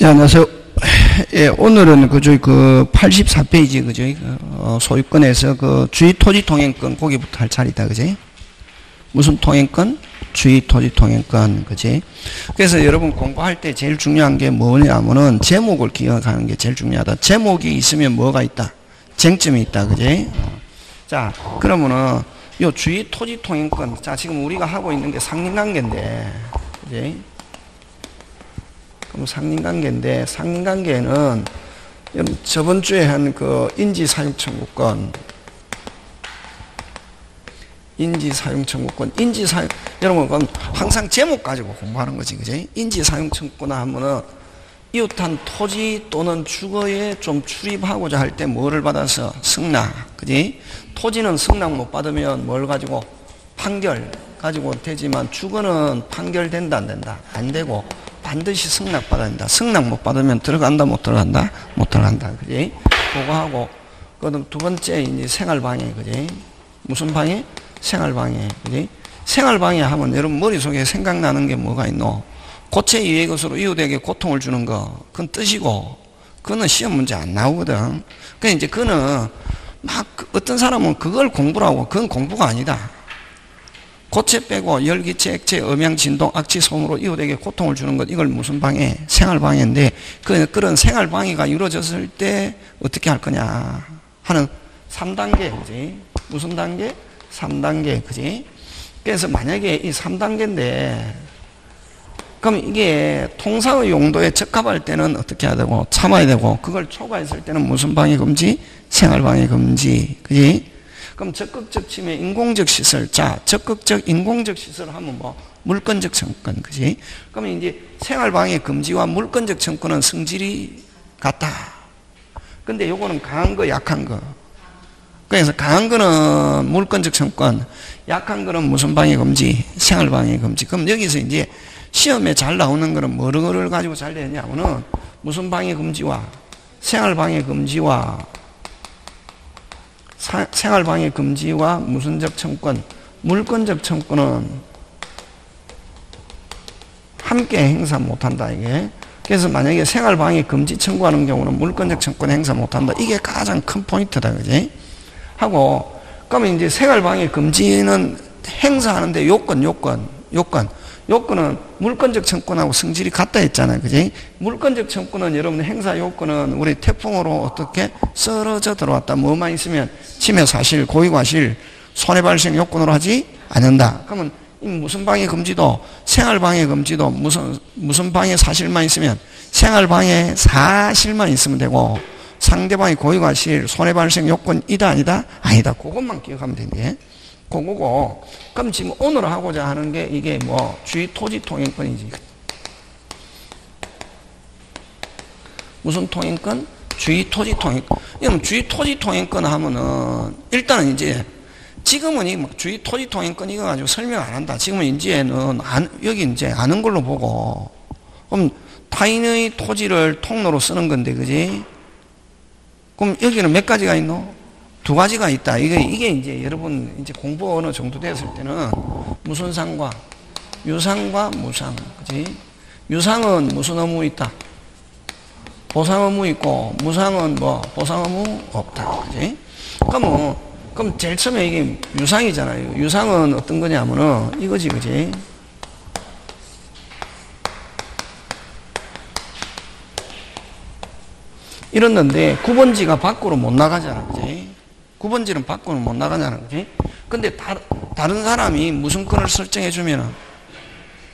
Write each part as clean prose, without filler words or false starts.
예, 안녕하세요. 예, 오늘은 그 84페이지, 그죠? 소유권에서 주의 토지 통행권, 거기부터 할 차례다, 그지? 무슨 통행권? 주의 토지 통행권, 그지? 그래서 여러분 공부할 때 제일 중요한 게 뭐냐면은 제목을 기억하는 게 제일 중요하다. 제목이 있으면 뭐가 있다? 쟁점이 있다, 그지? 자, 그러면은 요 주의 토지 통행권, 자, 지금 우리가 하고 있는 게 상린관계인데, 그지? 그럼 상린관계인데, 상린관계는 저번 주에 한 인지사용청구권, 여러분, 그건 항상 제목 가지고 공부하는 거지, 그지? 인지사용청구권 하면은 이웃한 토지 또는 주거에 좀 출입하고자 할 때 뭐를 받아서? 승낙, 그지? 토지는 승낙 못 받으면 뭘 가지고? 판결 가지고 되지만 주거는 판결된다, 안 된다? 안 되고, 반드시 승낙 받아야 된다. 승낙 못 받으면 들어간다, 못 들어간다? 못 들어간다, 그지? 그거 하고, 그다음 두 번째, 이제 생활방해, 그지? 무슨 방해? 생활방해, 그지? 생활방해 하면 여러분 머릿속에 생각나는 게 뭐가 있노? 고체 이외의 것으로 이웃에게 고통을 주는 거, 그건 뜻이고, 그거는 시험 문제 안 나오거든. 그러니까 이제 그거는 어떤 사람은 그걸 공부라고, 그건 공부가 아니다. 고체 빼고 열기체, 액체, 음양, 진동, 악취, 소음으로 이웃에게 고통을 주는 것, 이걸 무슨 방해? 생활방해인데, 그런 생활방해가 이루어졌을 때 어떻게 할 거냐 하는 3단계, 그지? 무슨 단계? 3단계, 그지? 그래서 만약에 이 3단계인데, 그럼 이게 통상의 용도에 적합할 때는 어떻게 해야 되고, 참아야 되고, 그걸 초과했을 때는 무슨 방해 금지? 생활방해 금지, 그지? 그럼 적극적 침해, 인공적 시설. 자, 적극적, 인공적 시설 하면 뭐, 물권적 청구권, 그지? 그러면 이제 생활방해 금지와 물권적 청구권은 성질이 같다. 근데 요거는 강한 거, 약한 거. 그래서 강한 거는 물권적 청구권, 약한 거는 무슨 방해 금지? 생활방해 금지. 그럼 여기서 이제 시험에 잘 나오는 거는 뭐를 가지고 잘 되냐면은 무슨 방해 금지와 생활방해 금지와 생활방해 금지와 무슨적 청구권, 물권적 청구권은 함께 행사 못한다, 이게. 그래서 만약에 생활방해 금지 청구하는 경우는 물권적 청구권 행사 못한다. 이게 가장 큰 포인트다, 그지? 하고, 그러면 이제 생활방해 금지는 행사하는데 요건은 물권적 청구권하고 성질이 같다 했잖아요, 그지? 물권적 청구권은 여러분 행사 요건은 우리 태풍으로 어떻게 썰어져 들어왔다. 뭐만 있으면 침해 사실, 고의 과실, 손해 발생 요건으로 하지 않는다. 그러면 무슨 방해 금지도, 생활 방해 금지도 무슨 방해 사실만 있으면 생활 방해 사실만 있으면 되고, 상대방의 고의 과실, 손해 발생 요건이다, 아니다? 아니다. 그것만 기억하면 되네. 그거고, 그럼 지금 오늘 하고자 하는 게 이게 뭐 주의 토지 통행권이지. 무슨 통행권? 주의 토지 통행권. 그럼 주의 토지 통행권 하면은 일단은 이제 지금은 이 주의 토지 통행권 이거 가지고 설명 안 한다. 지금은 이제는 여기 이제 아는 걸로 보고, 그럼 타인의 토지를 통로로 쓰는 건데, 그지? 그럼 여기는 몇 가지가 있노? 두 가지가 있다. 이게 이제 여러분 이제 공부 어느 정도 됐을 때는 무슨 상과 유상과 무상, 그지? 유상은 무슨 의무 있다? 보상 의무 있고, 무상은 뭐 보상 의무 없다, 그지? 그럼 제일 처음에 이게 유상이잖아요. 유상은 어떤 거냐면은 이거지, 그지? 이랬는데 9번지가 밖으로 못 나가잖아, 그지? 9번지는 밖으로 못 나가잖아, 그지? 근데 다른 사람이 무슨 권을 설정해주면은,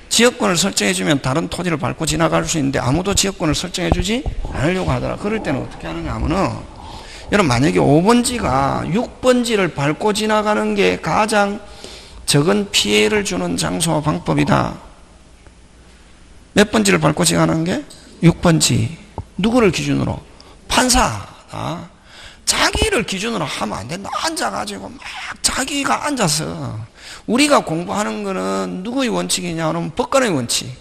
지역권을 설정해주면 다른 토지를 밟고 지나갈 수 있는데 아무도 지역권을 설정해주지 않으려고 하더라. 그럴 때는 어떻게 하느냐 하면은, 여러분 만약에 5번지가 6번지를 밟고 지나가는 게 가장 적은 피해를 주는 장소와 방법이다. 몇 번지를 밟고 지나가는 게? 6번지. 누구를 기준으로? 판사다. 자기를 기준으로 하면 안 된다. 앉아가지고 막 자기가 앉아서, 우리가 공부하는 거는 누구의 원칙이냐 하면 법관의 원칙.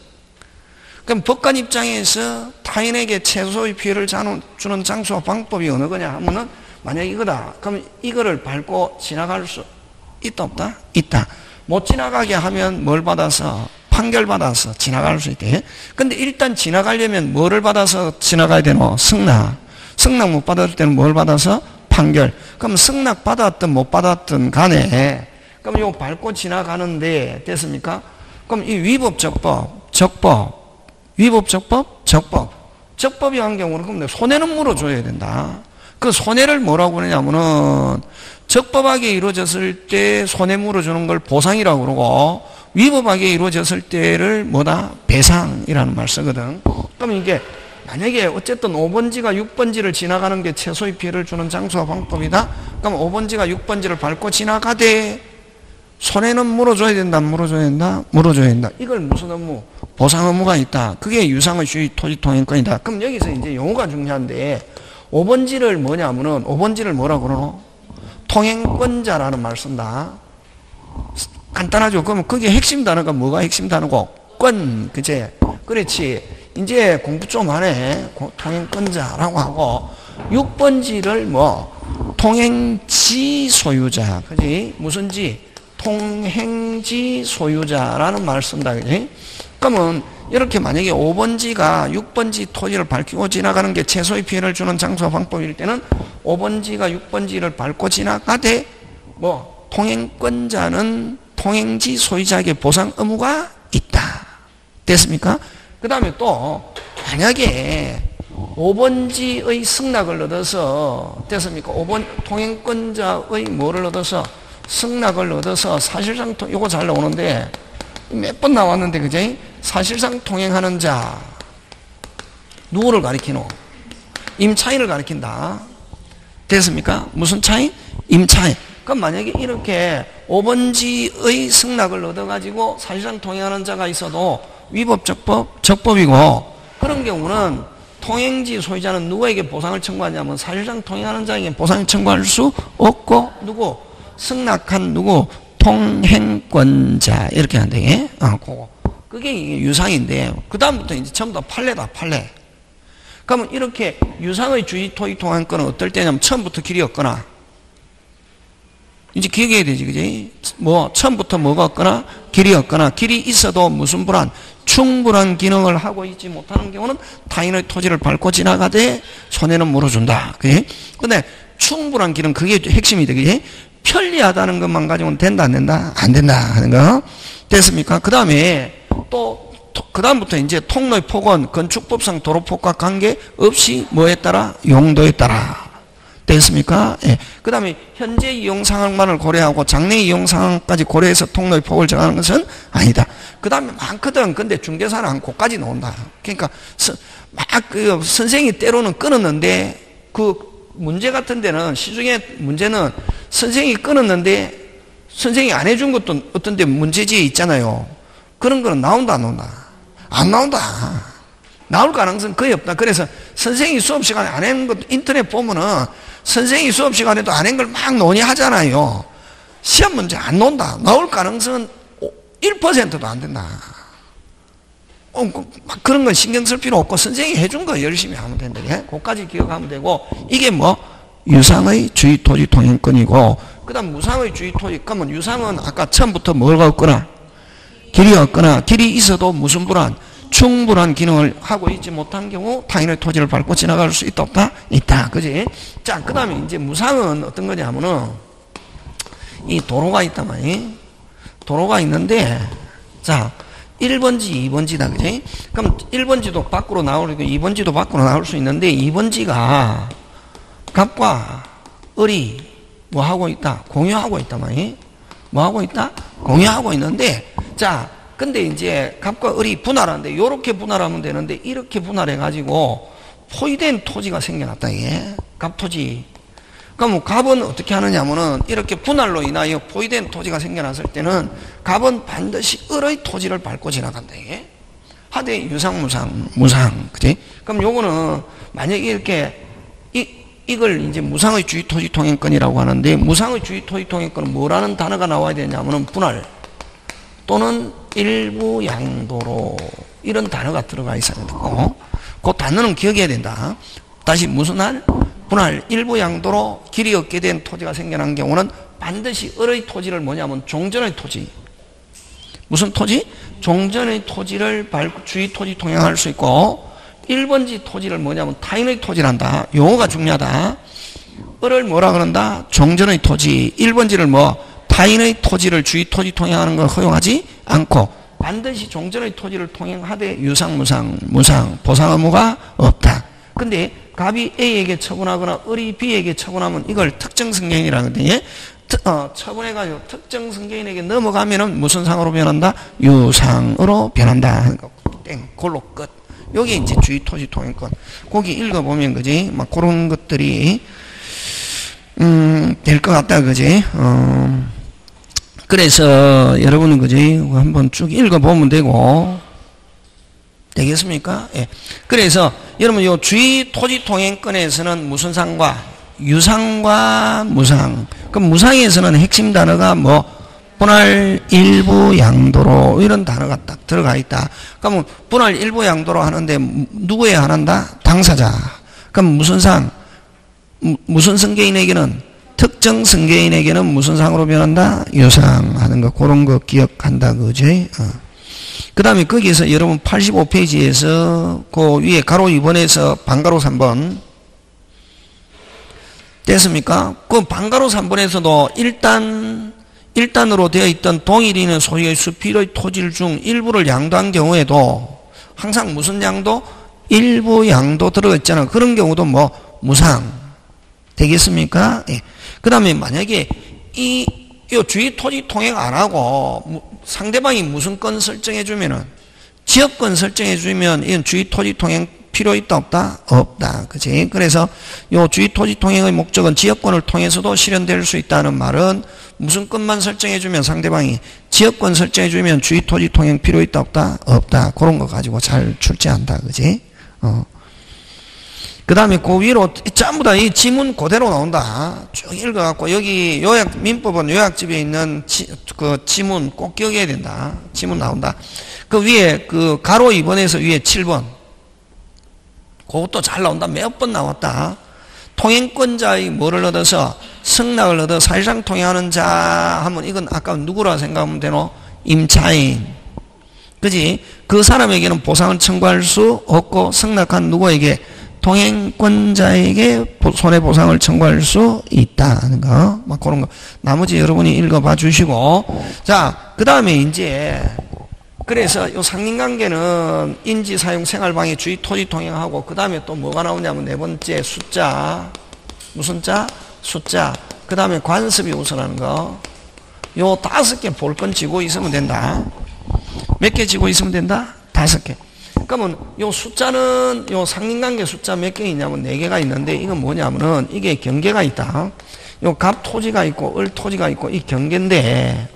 그럼 법관 입장에서 타인에게 최소의 피해를 주는 장소와 방법이 어느 거냐 하면은 만약 이거다. 그럼 이거를 밟고 지나갈 수 있다, 없다? 있다. 못 지나가게 하면 뭘 받아서? 판결받아서 지나갈 수 있대. 근데 일단 지나가려면 뭐를 받아서 지나가야 되노? 승낙. 승낙 못 받을 때는 뭘 받아서? 판결. 그럼 승낙 받았든 못 받았든 간에, 그럼 이거 밟고 지나가는데, 됐습니까? 그럼 이 위법, 적법, 적법, 위법, 적법, 적법. 적법이 한 경우는 그럼 손해는 물어줘야 된다. 그 손해를 뭐라고 그러냐면은, 적법하게 이루어졌을 때 손해 물어주는 걸 보상이라고 그러고, 위법하게 이루어졌을 때를 뭐다? 배상이라는 말 쓰거든. 그럼 이게 만약에 어쨌든 5번지가 6번지를 지나가는 게 최소의 피해를 주는 장소와 방법이다. 그럼 5번지가 6번지를 밟고 지나가되 손해는 물어줘야 된다, 물어줘야 된다, 물어줘야 된다. 이걸 무슨 업무? 보상 업무가 있다. 그게 유상의 주의 토지 통행권이다. 그럼 여기서 이제 용어가 중요한데 5번지를 뭐냐면은 5번지를 뭐라고 그러노? 통행권자라는 말 쓴다. 간단하죠. 그러면 그게 핵심 단어가 뭐가 핵심 단어고? 권, 그치? 그렇지. 이제 공부 좀 하네. 통행권자라고 하고, 6번지를 뭐, 통행지 소유자. 그지? 무슨 지? 통행지 소유자라는 말을 쓴다. 그지? 그러면, 이렇게 만약에 5번지가 6번지 토지를 밟고 지나가는 게 최소의 피해를 주는 장소와 방법일 때는 5번지가 6번지를 밟고 지나가되, 뭐, 통행권자는 통행지 소유자에게 보상 의무가 있다. 됐습니까? 그 다음에 또 만약에 5번지의 승낙을 얻어서 됐습니까? 5번 통행권자의 뭐를 얻어서 승낙을 얻어서 사실상 요거 잘 나오는데 몇 번 나왔는데 그제? 사실상 통행하는 자 누구를 가리키노? 임차인을 가리킨다. 됐습니까? 무슨 차인? 임차인. 그럼 만약에 이렇게 5번지의 승낙을 얻어가지고 사실상 통행하는 자가 있어도 위법, 적법, 적법이고 그런 경우는 통행지 소유자는 누구에게 보상을 청구하냐면 사실상 통행하는 자에게 보상을 청구할 수 없고 누구? 승낙한 누구? 통행권자 이렇게 한대. 그거. 그게 이게 유상인데 그 다음부터 이제 전부 다 판례다. 판례. 그러면 이렇게 유상의 주의 토지 통행권은 어떨 때냐면 처음부터 길이 없거나 이제 기억해야 되지, 그지? 뭐, 처음부터 뭐가 없거나, 길이 없거나, 길이 있어도 무슨 불안, 충분한 기능을 하고 있지 못하는 경우는 타인의 토지를 밟고 지나가되 손해는 물어준다. 그지? 근데 충분한 기능, 그게 핵심이다, 그지? 편리하다는 것만 가지고는 된다, 안 된다? 안 된다, 하는 거. 됐습니까? 그 다음에 또, 그 다음부터 이제 통로의 폭은 건축법상 도로폭과 관계없이 뭐에 따라? 용도에 따라. 됐습니까? 예. 그 다음에 현재 이용 상황만을 고려하고 장래 이용 상황까지 고려해서 통로의 폭을 정하는 것은 아니다. 그 다음에 많거든. 근데 중개사는 그까지 나온다. 그러니까 막 그 선생이 때로는 끊었는데 그 문제 같은 데는 시중에 문제는 선생이 끊었는데 선생이 안 해준 것도 어떤 데 문제지에 있잖아요. 그런 거는 나온다 안 나온다? 안 나온다. 나올 가능성은 거의 없다. 그래서 선생이 수업 시간에 안 한 것도 인터넷 보면은 선생이 수업 시간에도 안 한 걸 막 논의하잖아요. 시험 문제 안 나온다. 나올 가능성은 1%도 안 된다. 막 그런 건 신경 쓸 필요 없고 선생이 해준 거 열심히 하면 된다. 그것까지 기억하면 되고 이게 뭐 유상의 주의 토지 통행권이고 그 다음 무상의 주의 토지. 그러면 유상은 아까 처음부터 뭐가 없거나 길이 없거나 길이 있어도 무슨 불안 충분한 기능을 하고 있지 못한 경우 타인의 토지를 밟고 지나갈 수 있다 없다? 있다. 그지? 자, 그 다음에 이제 무상은 어떤 거냐면은 이 도로가 있단 말이에요. 도로가 있는데 자 1번지 2번지다. 그지? 그럼 1번지도 밖으로 나오고 2번지도 밖으로 나올 수 있는데 2번지가 갑과 을이 뭐 하고 있다? 공유하고 있단 말이에요. 뭐 하고 있다? 공유하고 있는데 자 근데 이제 갑과 을이 분할하는데 요렇게 분할하면 되는데 이렇게 분할해가지고 포위된 토지가 생겨났다. 이게 갑토지. 그럼 갑은 어떻게 하느냐면은 이렇게 분할로 인하여 포위된 토지가 생겨났을 때는 갑은 반드시 을의 토지를 밟고 지나간다. 이게 하되 유상 무상 그지? 그럼 요거는 만약에 이렇게 이걸 이제 무상의 주의 토지 통행권이라고 하는데 무상의 주의 토지 통행권은 뭐라는 단어가 나와야 되냐면은 분할 또는 일부 양도로 이런 단어가 들어가 있어야 되고 그 단어는 기억해야 된다. 다시 무슨 할? 분할 일부 양도로 길이 얻게 된 토지가 생겨난 경우는 반드시 을의 토지를 뭐냐면 종전의 토지 무슨 토지? 종전의 토지를 주의 토지 통행할 수 있고 1번지 토지를 뭐냐면 타인의 토지란다. 용어가 중요하다. 을을 뭐라 그런다? 종전의 토지. 1번지를 뭐? 타인의 토지를 주의 토지 통행하는 걸 허용하지 않고 반드시 종전의 토지를 통행하되 유상, 무상, 보상 의무가 없다. 근데 갑이 A에게 처분하거나 을이 B에게 처분하면 이걸 특정 승계인이라는 건데 처분해가지고 특정 승계인에게 넘어가면은 무슨 상으로 변한다? 유상으로 변한다. 그러니까 땡, 골로 끝. 여기 이제 주의 토지 통행권. 거기 읽어보면 그지? 막 그런 것들이 될 것 같다 그지? 그래서 여러분은 그지? 한번 쭉 읽어보면 되고 되겠습니까? 예. 그래서 여러분 요 주의 토지 통행권에서는 무슨 상과 유상과 무상. 그럼 무상에서는 핵심 단어가 뭐 분할 일부 양도로 이런 단어가 딱 들어가 있다. 그러면 분할 일부 양도로 하는데 누구에 한한다? 당사자. 그럼 무슨 상? 무슨 승계인에게는 특정 승계인에게는 무슨 상으로 변한다? 유상 하는 거 그런 거 기억한다 그지? 그 다음에 거기에서 여러분 85페이지에서 그 위에 가로 2번에서 반가로 3번 됐습니까? 그 반가로 3번에서도 일단으로 되어 있던 동일인의 소유의 수필의 토지를 중 일부를 양도한 경우에도 항상 무슨 양도? 일부 양도 들어가 있잖아. 그런 경우도 뭐 무상 되겠습니까? 예. 그 다음에 만약에 이 주의 토지 통행 안 하고 상대방이 무슨 건 설정해 주면은 지역권 설정해 주면 이건 주의 토지 통행 필요 있다 없다? 없다. 그치? 그래서 요 주의 토지 통행의 목적은 지역권을 통해서도 실현될 수 있다는 말은 무슨 건만 설정해 주면 상대방이 지역권 설정해 주면 주의 토지 통행 필요 있다 없다? 없다. 그런 거 가지고 잘 출제한다. 그치? 그 다음에 그 위로 전부 다 이 지문 그대로 나온다. 쭉 읽어갖고 여기 민법은 요약집에 있는 그 지문 꼭 기억해야 된다. 지문 나온다. 그 위에 그 가로 2번에서 위에 7번. 그것도 잘 나온다. 몇 번 나왔다. 통행권자의 뭐를 얻어서 승낙을 얻어 사실상 통행하는 자 하면 이건 아까 누구라 생각하면 되노? 임차인. 그지? 그 사람에게는 보상을 청구할 수 없고 승낙한 누구에게? 통행권자에게 손해보상을 청구할 수 있다는 거. 막 그런 거. 나머지 여러분이 읽어봐 주시고. 자, 그 다음에 이제 그래서 요 상린관계는 인지, 사용, 생활방해, 주의, 토지 통행하고 그 다음에 또 뭐가 나오냐면 네 번째 숫자. 무슨 자? 숫자. 그 다음에 관습이 우선하는 거. 요 5개 볼 건 지고 있으면 된다. 몇 개 지고 있으면 된다? 5개. 그러면 요 숫자는 요 상린관계 숫자 몇 개 있냐면 4개가 있는데 이건 뭐냐면은 이게 경계가 있다. 요 갑 토지가 있고 을 토지가 있고 이 경계인데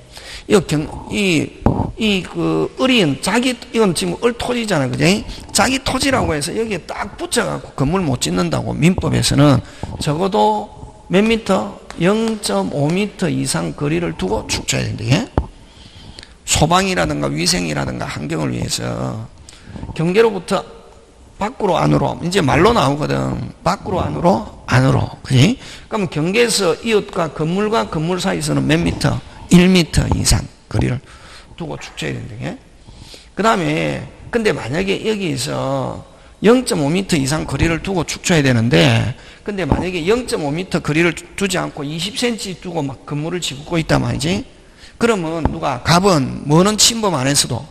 그 을인 이건 지금 을 토지잖아. 그지? 자기 토지라고 해서 여기에 딱 붙여갖고 건물 못 짓는다고 민법에서는 적어도 몇 미터? 0.5m 이상 거리를 두고 축조해야 된대. 소방이라든가 위생이라든가 환경을 위해서 경계로부터 밖으로 안으로 이제 말로 나오거든. 밖으로 안으로 그지? 그럼 경계에서 이웃과 건물 사이에서는 몇 미터? 1미터 이상 거리를 두고 축조해야 된대. 그 다음에 근데 만약에 여기에서 0.5m 이상 거리를 두고 축조해야 되는데 근데 만약에 0.5m 거리를 두지 않고 20cm 두고 막 건물을 짓고 있단 말이지. 그러면 갑은 뭐는 침범 안 했어도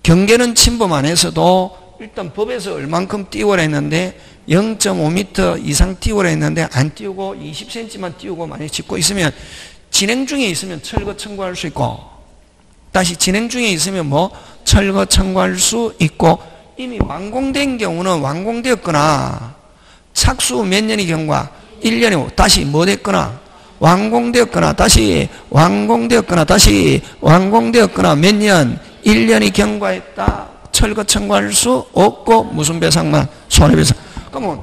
경계는 침범 안 했어도 일단 법에서 얼만큼 띄우라 했는데 0.5m 이상 띄우라 했는데 안 띄우고 20cm만 띄우고 만약에 짓고 있으면 진행 중에 있으면 철거 청구할 수 있고 다시 진행 중에 있으면 뭐 철거 청구할 수 있고 이미 완공된 경우는 완공되었거나 착수 몇 년이 경과 1년이 다시 뭐 됐거나 완공되었거나 다시 완공되었거나 다시 완공되었거나 몇 년 1년이 경과했다. 철거 청구할 수 없고 무슨 배상만? 손해배상. 그러면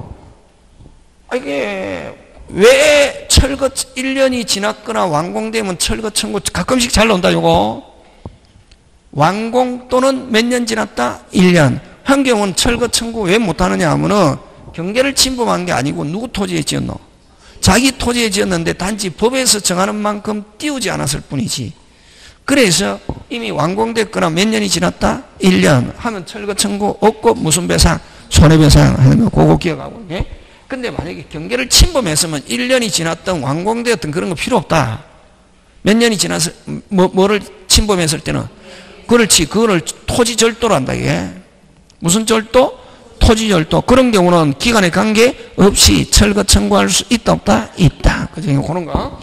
이게 왜 철거 1년이 지났거나 완공되면 철거 청구 가끔씩 잘 나온다 요거. 완공 또는 몇 년 지났다? 1년. 한 경우는 철거 청구 왜 못하느냐 하면은 경계를 침범한 게 아니고 누구 토지에 지었노? 자기 토지에 지었는데 단지 법에서 정하는 만큼 띄우지 않았을 뿐이지. 그래서 이미 완공됐거나 몇 년이 지났다? 1년 하면 철거 청구 없고 무슨 배상? 손해배상 하는 거 그거 기억하고. 예? 근데 만약에 경계를 침범했으면 1년이 지났던 완공되었던 그런 거 필요 없다. 몇 년이 지나서 뭐를 침범했을 때는 그렇지 그거를 토지 절도로 한다 이게. 무슨 절도? 토지 절도. 그런 경우는 기간에 관계 없이 철거 청구할 수 있다 없다? 있다. 그죠? 그런 거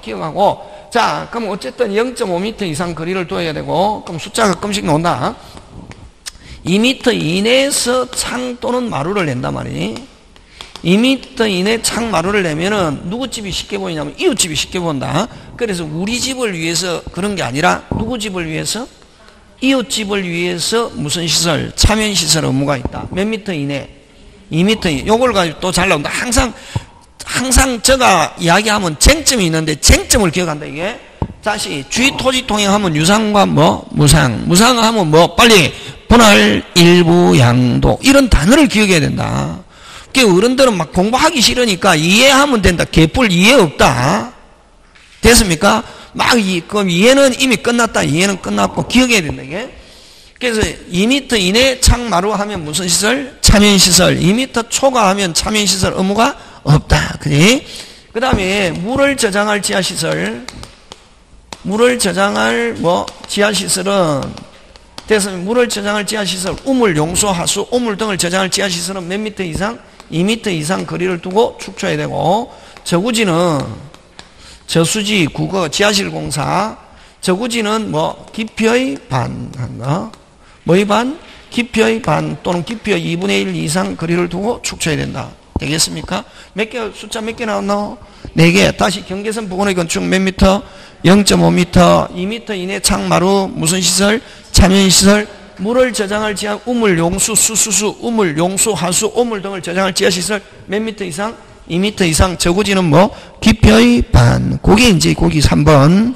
기억하고. 자, 그럼 어쨌든 0.5m 이상 거리를 둬야 되고, 그럼 숫자가 가끔씩 나온다. 2m 이내에서 창 또는 마루를 낸단 말이니. 2m 이내 창 마루를 내면은 누구 집이 쉽게 보이냐면 이웃집이 쉽게 본다. 그래서 우리 집을 위해서 그런 게 아니라 누구 집을 위해서? 이웃집을 위해서 무슨 시설? 차면시설 의무가 있다. 몇 미터 이내? 2m 이내. 요걸 가지고 또 잘 나온다. 항상 제가 이야기하면 쟁점이 있는데 쟁점을 기억한다 이게. 다시 주의 토지 통행하면 유상과 뭐 무상, 무상하면 뭐 빨리 분할 일부 양도 이런 단어를 기억해야 된다. 그 어른들은 막 공부하기 싫으니까 이해하면 된다. 개뿔 이해 없다. 됐습니까? 그럼 이해는 이미 끝났다. 이해는 끝났고 기억해야 된다 이게. 그래서 2m 이내 창마루 하면 무슨 시설? 차면시설. 2m 초과하면 차면시설 의무가 없다. 그지? 그 다음에 물을 저장할 지하시설. 물을 저장할 지하시설은 됐으면 물을 저장할 지하시설, 우물, 용수, 하수, 우물 등을 저장할 지하시설은 몇 미터 이상? 2m 이상 거리를 두고 축소해야 되고, 저구지는 저수지, 국어, 지하실 공사, 저구지는 깊이의 반 한다. 뭐의 반? 깊이의 반 또는 깊이의 2분의 1 이상 거리를 두고 축소해야 된다. 되겠습니까? 숫자 몇 개 나왔나? 4개. 다시 경계선 부근의 건축 몇 미터? 0.5m, 2m 이내 창마루, 무슨 시설? 차면시설, 물을 저장할 지하, 우물, 용수, 수수수, 우물, 용수, 하수, 우물 등을 저장할 지하시설 몇 미터 이상? 2m 이상. 저구지는 깊이의 반. 그게 이제 거기 3번.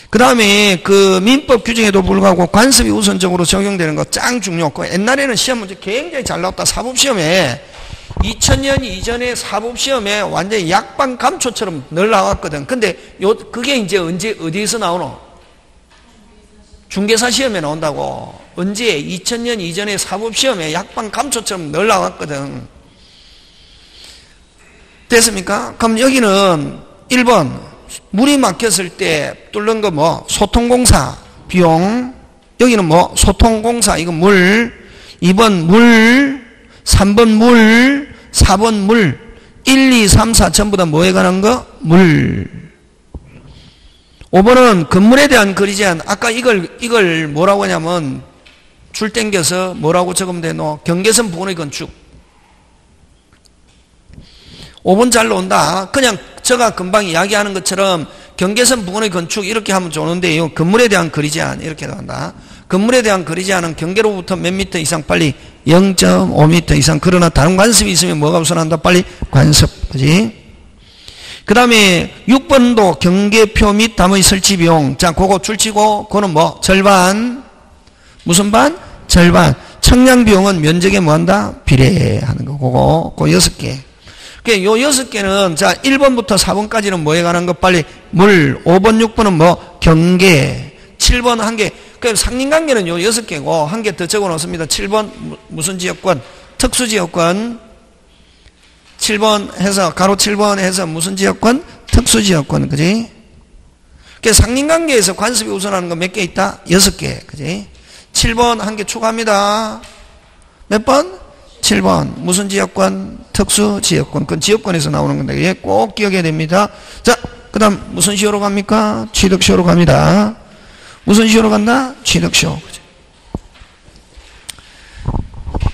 그 다음에 그 민법 규정에도 불구하고 관습이 우선적으로 적용되는 거 짱 중요. 옛날에는 시험 문제 굉장히 잘 나왔다. 사법시험에 2000년 이전에 사법시험에 완전히 약방 감초처럼 늘 나왔거든. 근데 그게 이제 어디에서 나오노? 중개사 시험에 나온다고. 언제? 2000년 이전에 사법시험에 약방 감초처럼 늘 나왔거든. 됐습니까? 그럼 여기는 1번 물이 막혔을 때 뚫는 거 소통공사 비용. 여기는 소통공사 이거 물. 2번 물, 3번 물, 4번 물. 1, 2, 3, 4 전부 다 뭐에 관한 거? 물. 5번은 건물에 대한 거리 제한. 아까 이걸 뭐라고 하냐면 줄 땡겨서 뭐라고 적으면 되노? 경계선 부근의 건축. 5번 잘 나온다. 그냥 제가 금방 이야기하는 것처럼 경계선 부근의 건축 이렇게 하면 좋은데 요 건물에 대한 거리 제한 이렇게 나온다. 건물에 대한 거리 제한은 경계로부터 몇 미터 이상 빨리 0.5m 이상. 그러나 다른 관습이 있으면 뭐가 우선한다? 빨리 관습. 그지? 그 다음에 6번도 경계표 및 담의 설치 비용. 자, 그거 줄치고, 그거는 절반. 무슨 반? 절반. 청량 비용은 면적에 뭐한다? 비례하는 거. 그거 6개. 요 6개는, 자, 1번부터 4번까지는 뭐에 관한 거? 빨리 물. 5번, 6번은 경계. 7번 한 개. 그 상린관계는 요 6개고, 한 개 더 적어 놓습니다. 7번 무슨 지역권? 특수지역권. 7번 해서, 가로 7번 해서 무슨 지역권? 특수지역권. 그지? 그 상린관계에서 관습이 우선하는 거 몇 개 있다? 6개. 그지? 7번 한 개 추가합니다. 몇 번? 7번. 무슨 지역권? 특수지역권. 그건 지역권에서 나오는 건데, 얘 꼭 기억해야 됩니다. 자, 그 다음 무슨 시효로 갑니까? 취득시효로 갑니다. 무슨 시효로 간다? 취득시효.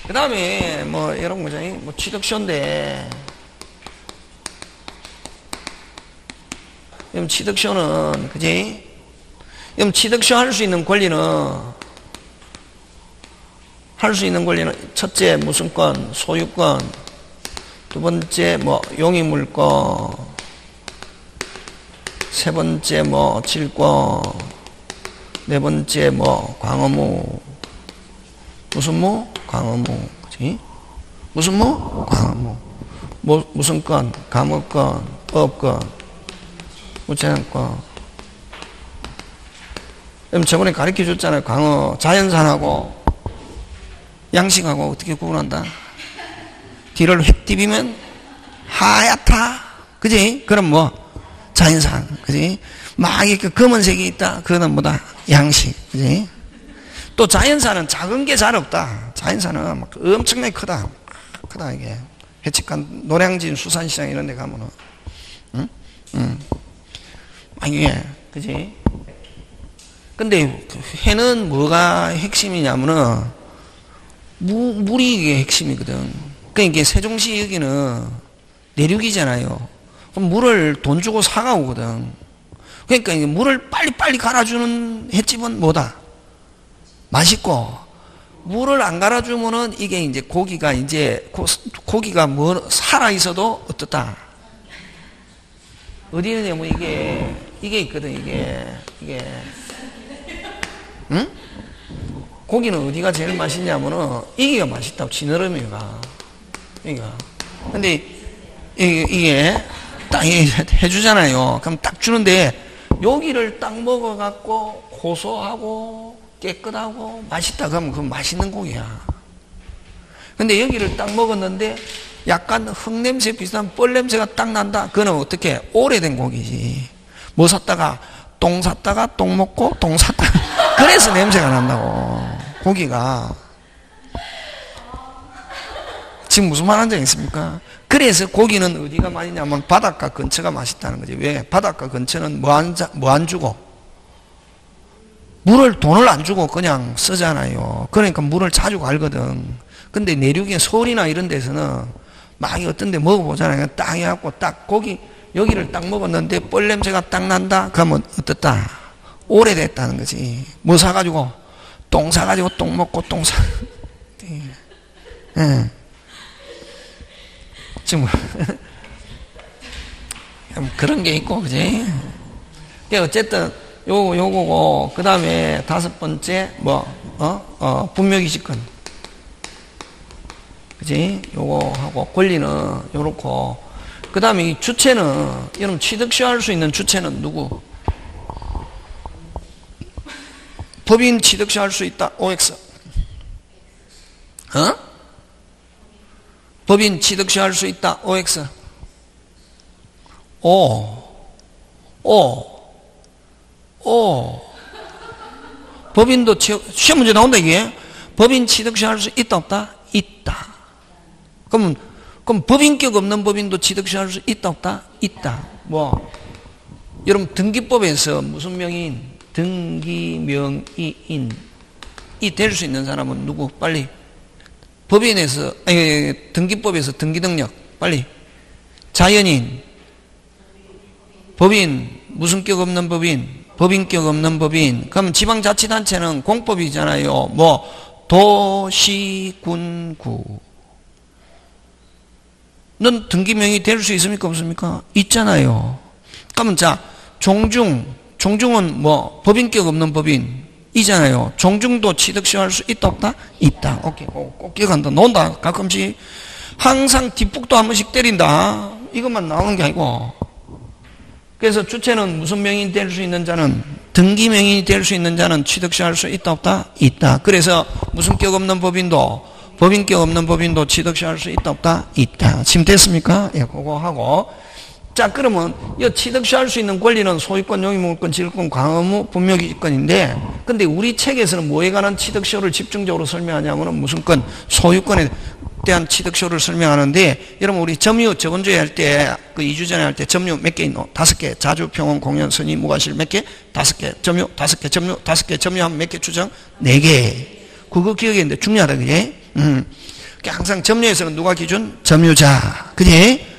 그 다음에 이런 거죠. 취득시효인데 취득시효는 그지? 취득시효 할 수 있는 권리는 첫째 무슨 권? 소유권. 두 번째 용의물권. 세 번째 질권. 네 번째 광의무. 무슨 광의무. 그치? 무슨 광의무. 무슨 건? 감업권, 법권, 우체권권. 그럼 저번에 가르쳐 줬잖아요. 광어, 자연산하고 양식하고 어떻게 구분한다? 뒤를 휙 디비면 하얗다. 그지? 그럼 뭐, 자연산. 그지? 막 이렇게 검은색이 있다. 그거는 뭐다? 양식. 그지? 또 자연산은 작은 게 잘 없다. 자연산은 막 엄청나게 크다. 크다, 이게. 해치간, 노량진 수산시장 이런 데 가면은. 응? 응. 아, 이게, 그지? 근데 회는 뭐가 핵심이냐면은, 물이 이게 핵심이거든. 그러니까 이게 세종시 여기는 내륙이잖아요. 그럼 물을 돈 주고 사가오거든. 그러니까 이게 물을 빨리빨리 갈아주는 횟집은 뭐다? 맛있고, 물을 안 갈아주면은 이게 이제 고기가 고기가 뭐 살아있어도 어떻다? 어디 있느냐면 이게 있거든, 이게. 응? 고기는 어디가 제일 맛있냐면은 이게가 맛있다고, 지느러미가. 그러니까. 근데 이게 딱 해주잖아요. 그럼 딱 주는데 여기를 딱 먹어갖고 고소하고 깨끗하고 맛있다 그러면 그건 맛있는 고기야. 근데 여기를 딱 먹었는데 약간 흙냄새 비슷한 뻘냄새가 딱 난다. 그거는 어떻게? 오래된 고기지. 뭐 샀다가 똥 샀다가 똥 먹고 똥 샀다가 그래서 냄새가 난다고. 고기가. 지금 무슨 말 하는지 있습니까? 그래서 고기는 어디가 맛있냐면 바닷가 근처가 맛있다는 거지. 왜? 바닷가 근처는 뭐 안 주고? 돈을 안 주고 그냥 쓰잖아요. 그러니까 물을 자주 갈거든. 근데 내륙에 서울이나 이런 데서는 막 어떤 데 먹어보잖아요. 딱 해갖고 딱 고기, 여기를 딱 먹었는데 뻘 냄새가 딱 난다? 그러면 어떻다? 오래됐다는 거지. 뭐 사가지고? 똥 사가지고 똥 먹고 똥 사. 예. 지금 그런 게 있고, 그지? 어쨌든 요거고, 그 다음에 다섯 번째 분묘기지권, 그지? 요거하고 권리는 요렇고, 그 다음에 이 주체는, 여러분 취득시효할 수 있는 주체는 누구? 법인 취득시효할 수 있다. OX. 법인 취득시효할 수 있다. OX. 법인도 시험 문제 나온다, 이게. 법인 취득시효할 수 있다, 없다? 있다. 그럼 법인격 없는 법인도 취득시효할 수 있다, 없다? 있다. 뭐, 여러분, 등기법에서 무슨 명의인? 등기명의인이 될 수 있는 사람은 누구? 빨리. 법인에서, 등기법에서 등기능력, 빨리. 자연인, 법인, 무슨 격 없는 법인, 법인격 없는 법인. 그럼 지방자치단체는 공법이잖아요. 뭐, 도시, 군, 구. 넌 등기명의 될 수 있습니까? 없습니까? 있잖아요. 그러면 자, 종중은 뭐, 법인격 없는 법인. 이잖아요. 종중도 취득시효할 수 있다, 없다? 있다. 오케이. 꼭 기억한다. 논다. 가끔씩. 항상 뒷북도 한 번씩 때린다. 이것만 나오는 게 아니고. 그래서 주체는 무슨 명의인 될 수 있는 자는, 등기 명의인이 될 수 있는 자는 취득시효할 수 있다, 없다? 있다. 그래서 무슨 격 없는 법인도, 법인격 없는 법인도 취득시효할 수 있다, 없다? 있다. 지금 됐습니까? 예, 그거 하고. 자, 그러면 이 취득시효할 수 있는 권리는 소유권, 용의물권, 지급권, 광의무, 분묘기지권인데, 근데 우리 책에서는 뭐에 관한 취득시효를 집중적으로 설명하냐면은 무슨 권, 소유권에 대한 취득시효를 설명하는데, 여러분 우리 점유 저번 주에 할 때, 그 2주 전에 할 때 점유 몇 개 있노? 5개. 자주, 평원, 공연, 선의, 무과실 몇 개? 5개. 점유 5개. 점유 5개. 점유하면 몇 개 추정? 4개. 그거 기억했는데 중요하다, 그지? 항상 점유에서는 누가 기준? 점유자. 그지?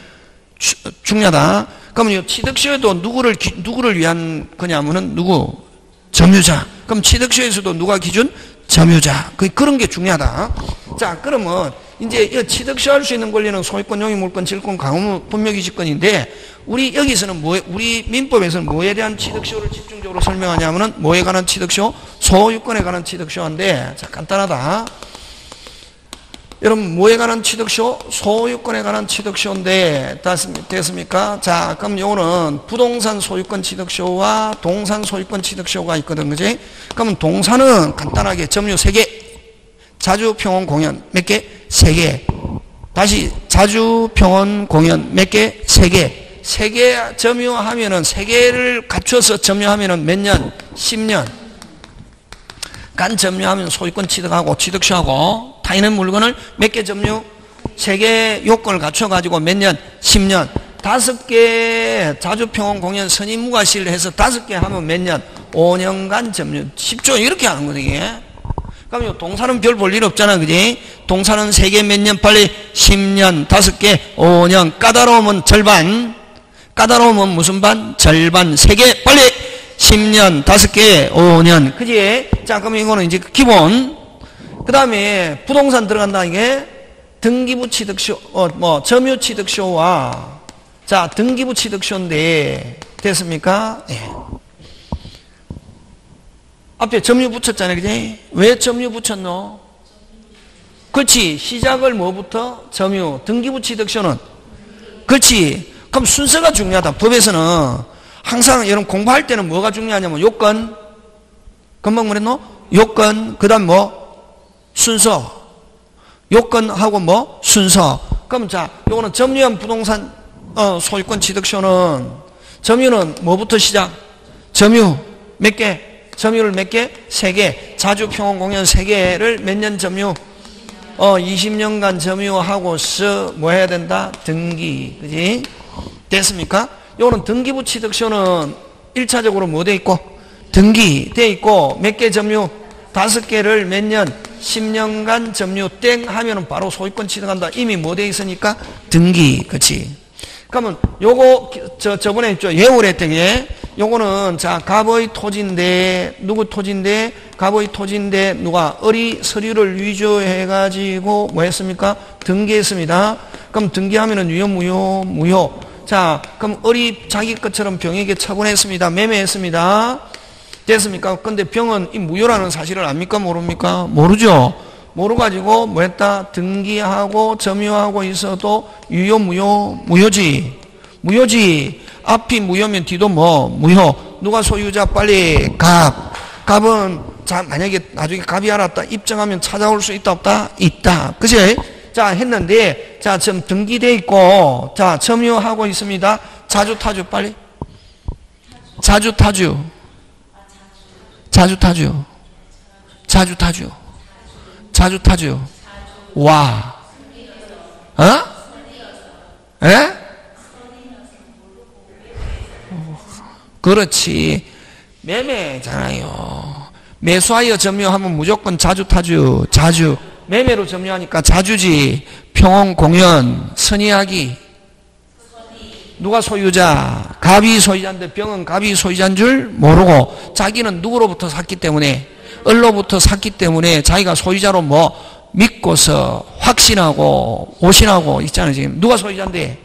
중요하다. 그러면 이 취득시효도 누구를 위한 거냐면은 누구? 점유자. 그럼 취득시효에서도 누가 기준? 점유자. 그런 게 중요하다. 자, 그러면 이제 이 취득시효할 수 있는 권리는 소유권, 용의물권, 질권, 강의무, 분묘기지권인데, 우리 여기서는 우리 민법에서는 뭐에 대한 취득시효를 집중적으로 설명하냐면은 뭐에 관한 취득시효? 소유권에 관한 취득시효인데, 자, 간단하다. 여러분 뭐에 관한 취득쇼? 소유권에 관한 취득쇼인데 됐습니까? 자, 그럼 요거는 부동산 소유권 취득쇼와 동산 소유권 취득쇼가 있거든, 그지? 그러면 동산은 간단하게 점유 3개, 자주, 평원, 공연 몇 개? 3개. 다시 자주, 평원, 공연 몇 개? 3개. 3개 점유하면은 3개를 갖춰서 점유하면은 몇 년? 10년. 간 점유하면 소유권 취득하고 취득쇼하고 타 있는 물건을 몇 개 점유? 3개 요건을 갖춰가지고 몇 년? 10년. 5개 자주, 평원, 공연, 선의, 무과실 해서 5개 하면 몇 년? 5년간 점유. 10조 이렇게 하는 거지 이게. 그럼 요 동산은 별 볼 일 없잖아, 그지? 동산은 3개 몇 년? 빨리 10년, 5개 5년. 까다로우면 절반. 까다로우면 무슨 반? 절반. 3개 빨리 10년, 5개 5년. 그지? 자, 그럼 이거는 이제 기본. 그 다음에 부동산 들어간다, 이게. 등기부 취득쇼, 점유 취득쇼와, 자, 등기부 취득쇼인데, 됐습니까? 예. 앞에 점유 붙였잖아요, 그지? 왜 점유 붙였노? 그렇지. 시작을 뭐부터? 점유. 등기부 취득쇼는? 그렇지. 그럼 순서가 중요하다. 법에서는 항상 여러분 공부할 때는 뭐가 중요하냐면 요건, 금방 뭐랬노? 요건, 그 다음 뭐? 순서. 요건하고 뭐? 순서. 그럼 자, 요거는 점유한 부동산 소유권 취득쇼는 점유는 뭐부터 시작? 점유 몇 개? 점유를 몇 개? 3개. 자주, 평원, 공연 3개를 몇 년 점유? 20년간 점유하고서 뭐 해야 된다? 등기. 그지? 됐습니까? 요거는 등기부 취득쇼는 1차적으로 뭐 돼 있고? 등기 돼 있고 몇 개 점유? 5개를 몇 년? 10년간 점유 땡 하면은 바로 소유권 취득한다. 이미 뭐 돼 있으니까? 등기. 그치? 그러면 요거 저번에 예우를 했더니 요거는 자 갑의 토지인데 누구 토지인데 갑의 토지인데 누가 어리 서류를 위조해 가지고 뭐 했습니까? 등기했습니다. 그럼 등기하면은 유효 무효? 무효. 자, 그럼 어리 자기 것처럼 병에게 처분했습니다. 매매했습니다. 됐습니까? 근데 병은 이 무효라는 사실을 압니까? 모릅니까? 모르죠? 모르가지고 뭐 했다? 등기하고 점유하고 있어도 유효, 무효? 무효지. 무효지. 앞이 무효면 뒤도 뭐? 무효. 누가 소유자? 빨리 갑. 갑은 자, 만약에 나중에 갑이 알았다. 입증하면 찾아올 수 있다, 없다? 있다. 그치? 자, 했는데, 자, 지금 등기돼 있고, 자, 점유하고 있습니다. 자주타주, 빨리. 자주타주. 자주타주. 자주타주. 자주타주. 와. 어? 에? 그렇지. 매매잖아요. 매수하여 점유하면 무조건 자주타주. 자주. 매매로 점유하니까 자주지. 평온, 공연, 선의하기. 누가 소유자? 갑이 소유자인데 병은 갑이 소유자인 줄 모르고 자기는 누구로부터 샀기 때문에 을로부터 샀기 때문에 자기가 소유자로 뭐 믿고서 확신하고 오신하고 있잖아요. 지금 누가 소유자인데?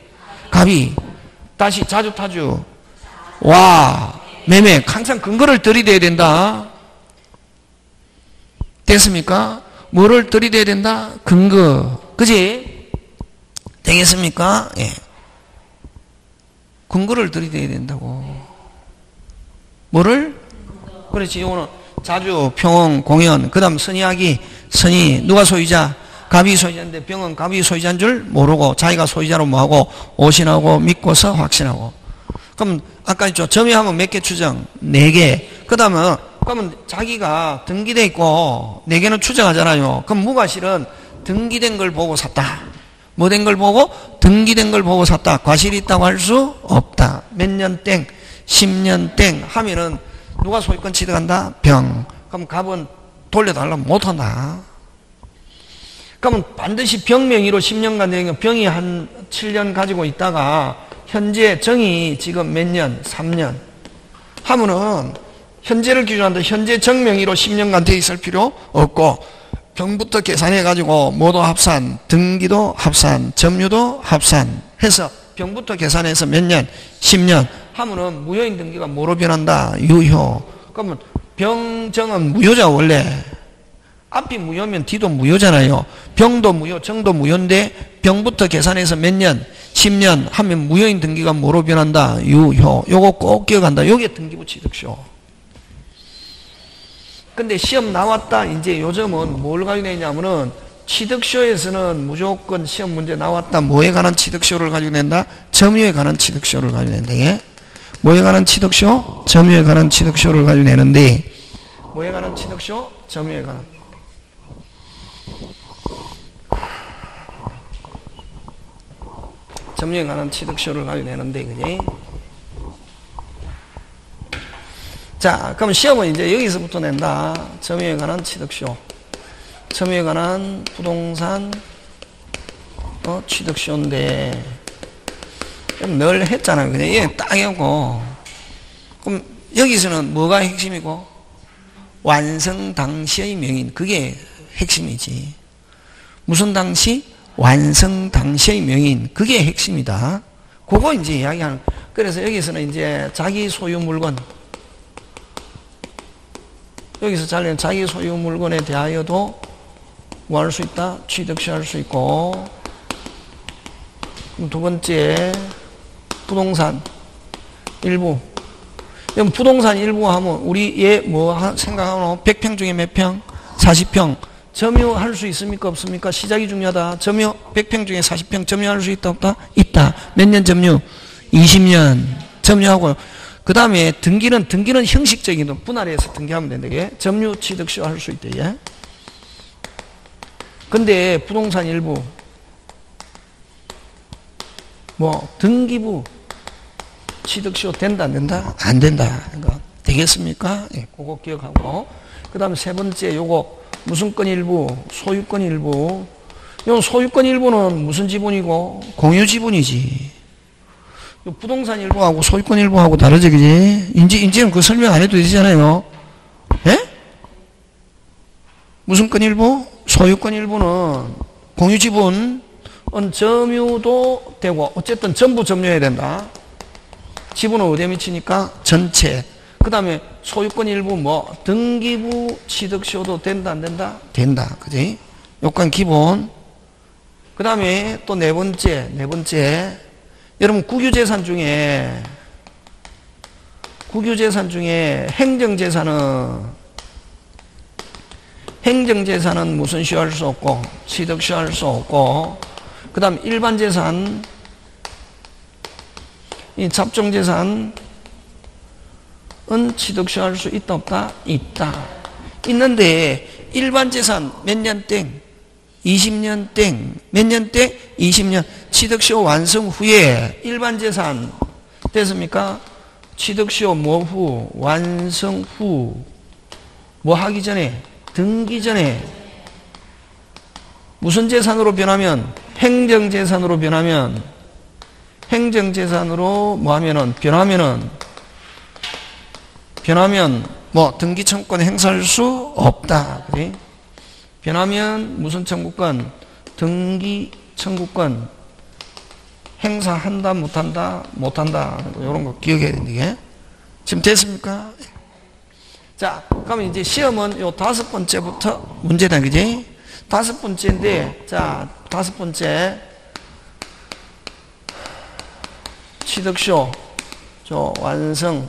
갑이. 다시 자주타주. 와, 매매. 항상 근거를 들이대야 된다. 됐습니까? 뭐를 들이대야 된다? 근거. 그지? 되겠습니까? 예. 근거를 들이대야 된다고. 뭐를? 그렇지. 이거는 자주, 평온, 공연, 그 다음 선의하기, 선의. 누가 소유자? 갑이 소유자인데 병은 갑이 소유자인 줄 모르고 자기가 소유자로 뭐하고 오신하고 믿고서 확신하고. 그럼 아까 있죠. 점유하면 몇 개 추정? 4개. 그 다음은 그러면 자기가 등기돼 있고 4개는 추정하잖아요. 그럼 무과실은 등기된 걸 보고 샀다. 뭐 된 걸 보고? 등기된 걸 보고 샀다. 과실이 있다고 할 수 없다. 몇 년 땡, 10년 땡 하면은 누가 소유권 취득한다? 병. 그럼 갑은 돌려달라면 못한다. 그러면 반드시 병 명의로 10년간 되면 병이 한 7년 가지고 있다가 현재 정이 지금 몇 년? 3년. 하면은 현재를 기준한다. 현재 정 명의로 10년간 돼 있을 필요 없고 병부터 계산해가지고 모두 합산, 등기도 합산, 점유도 합산 해서 병부터 계산해서 몇 년? 10년 하면은 무효인 등기가 뭐로 변한다? 유효. 그러면 병정은 무효자 원래. 앞이 무효면 뒤도 무효잖아요. 병도 무효, 정도 무효인데 병부터 계산해서 몇 년, 10년 하면 무효인 등기가 뭐로 변한다? 유효. 요거 꼭 기억한다. 요게 등기부 취득쇼. 근데 시험 나왔다. 이제 요즘은 뭘 가지고 냈냐면은 취득쇼에서는 무조건 시험 문제 나왔다. 뭐에 관한 취득쇼를 가지고 낸다? 점유에 관한 취득쇼를 가지고 낸다. 예? 뭐에 관한 취득쇼? 점유에 관한 취득쇼를 가지고 내는데 뭐에 관한 취득쇼? 점유에 관한. 점유에 관한 취득쇼를 가지고 내는데, 그지? 자, 그럼 시험은 이제 여기서부터 낸다. 점유에 관한 취득쇼. 점유에 관한 부동산 취득쇼인데 늘 했잖아요. 그냥 얘 딱 해고. 그럼 여기서는 뭐가 핵심이고? 완성 당시의 명인. 그게 핵심이지. 무슨 당시? 완성 당시의 명인. 그게 핵심이다. 그거 이제 이야기하는. 그래서 여기서는 이제 자기 소유 물건. 여기서 잘리는 자기 소유 물건에 대하여도 뭐 할 수 있다? 취득시 할 수 있고. 두 번째, 부동산 일부. 그럼 부동산 일부 하면 우리 얘 뭐 생각하노? 100평 중에 몇 평? 40평. 점유할 수 있습니까? 없습니까? 시작이 중요하다. 점유 100평 중에 40평 점유할 수 있다? 없다? 있다. 몇 년 점유? 20년 점유하고. 그 다음에 등기는 형식적인 분할해서 등기하면 된다. 이게 점유 취득시 할 수 있대. 예? 근데 부동산 일부 뭐 등기부 취득시효 된다 안 된다? 안 된다. 그러니까 되겠습니까? 예, 그거 기억하고. 그 다음에 세 번째 요거 무슨 건 일부? 소유권 일부. 요 소유권 일부는 무슨 지분이고? 공유 지분이지. 요 부동산 일부하고 소유권 일부하고 다르지, 그지? 이제는 그 설명 안 해도 되잖아요. 예? 무슨 건 일부? 소유권 일부는 공유 지분은 점유도 되고 어쨌든 전부 점유해야 된다. 지분은 어디에 미치니까? 전체. 그 다음에 소유권 일부 뭐 등기부 취득시효도 된다 안 된다? 된다. 그지? 요건 기본. 그 다음에 또 네 번째 여러분 국유재산 중에 행정재산은 무슨 시효할 수 없고 취득시효할 수 없고, 그 다음 일반재산, 이 잡종재산은 취득시효할 수 있다 없다? 있다. 있는데 일반재산 몇 년 땡? 20년 땡. 몇 년 땡? 20년. 취득시효 완성 후에 일반재산 됐습니까? 취득시효 뭐 후? 완성 후. 뭐 하기 전에? 등기 전에. 무슨 재산으로 변하면? 행정재산으로 변하면 뭐 하면은 변하면 뭐 등기 청구권 행사할 수 없다. 그래? 변하면 무슨 청구권? 등기 청구권 행사한다 못한다? 못한다. 이런 거 기억해야 되는데. 지금 됐습니까? 자, 그러면 이제 시험은 요 5번째부터 문제다. 그지? 5번째인데, 자, 5번째. 취득시효, 완성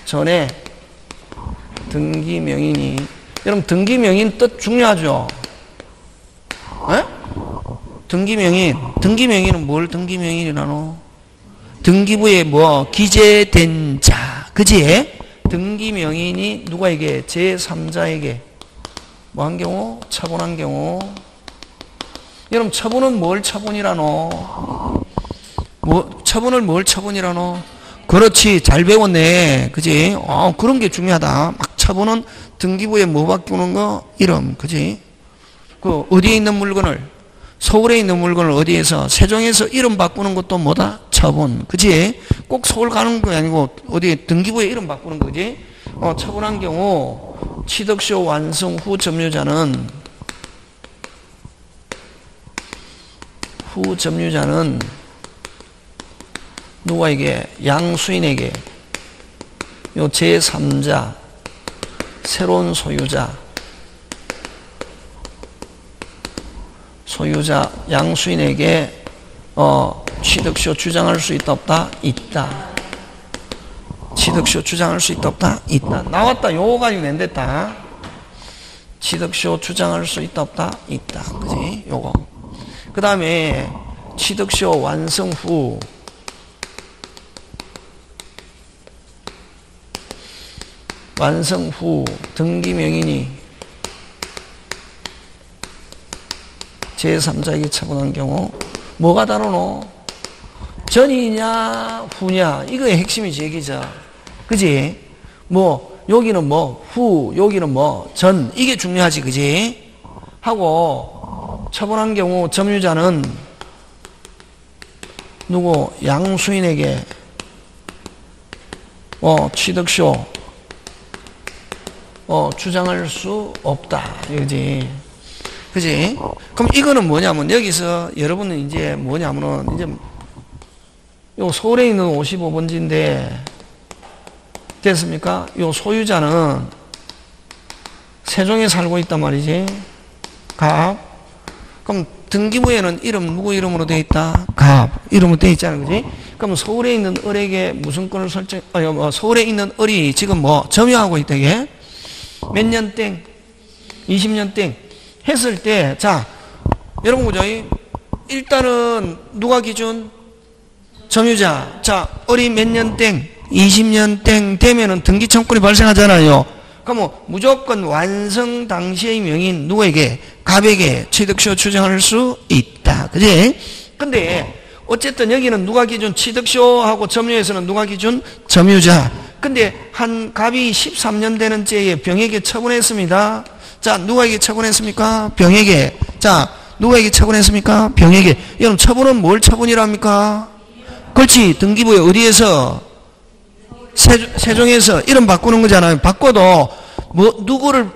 전에 등기명인이, 여러분, 등기명인 뜻 중요하죠? 에? 등기명인은 뭘 등기명인이라노? 등기부에 뭐, 기재된 자. 그지? 등기명인이 누구에게? 제3자에게 뭐 한 경우? 처분한 경우. 여러분 처분은 뭘 처분이라노? 처분을 뭘 처분이라노? 그렇지, 잘 배웠네. 그지? 그런 게 중요하다. 막 처분은 등기부에 뭐 바꾸는 거? 이름. 그지? 그 어디에 있는 물건을, 서울에 있는 물건을 어디에서, 세종에서 이름 바꾸는 것도 뭐다? 처분. 그지? 꼭 서울 가는 거 아니고 어디 등기부에 이름 바꾸는 거지? 처분한 경우 취득시효 완성 후 점유자는 누구에게? 양수인에게, 요 제3자 새로운 소유자 소유자 양수인에게 취득쇼 주장할 수 있다 없다? 있다. 취득쇼 주장할 수 있다 없다? 있다. 나왔다. 요거 가지고 낸댔다. 취득쇼 주장할 수 있다 없다? 있다. 그지? 요거. 그 다음에 취득쇼 완성 후 등기 명인이 제3자에게 처분한 경우 뭐가 다르노? 전이냐 후냐 이거의 핵심이지 얘기죠. 그지? 뭐 여기는 뭐 후 여기는 뭐 전 이게 중요하지. 그지? 하고 처분한 경우 점유자는 누구? 양수인에게 취득쇼 주장할 수 없다. 그지? 그지? 그럼 이거는 뭐냐면 여기서 여러분은 이제 뭐냐면은 이제 요 서울에 있는 55번지인데 됐습니까? 요 소유자는 세종에 살고 있단 말이지. 갑. 그럼 등기부에는 이름 누구 이름으로 되어 있다? 갑 이름으로 되어 있잖아. 그지? 그럼 서울에 있는 을에게 무슨 권을 설정, 서울에 있는 을이 지금 뭐 점유하고 있다. 이게 몇 년 땡? 20년 땡 했을 때, 자, 여러분 보죠. 일단은 누가 기준? 점유자. 자, 을이 몇 년 땡? 20년 땡 되면은 등기청권이 발생하잖아요. 그러면 무조건 완성 당시의 명인 누구에게? 갑에게 취득쇼 주장할 수 있다. 그지? 근데 어쨌든 여기는 누가 기준? 취득쇼하고 점유에서는 누가 기준? 점유자. 근데 한 갑이 13년 되는 때에 병에게 처분했습니다. 자, 누구에게 처분했습니까? 병에게. 자, 누구에게 처분했습니까? 병에게. 여러분, 처분은 뭘 처분이랍니까? 그렇지. 등기부에 어디에서? 세종에서 이름 바꾸는 거잖아요. 바꿔도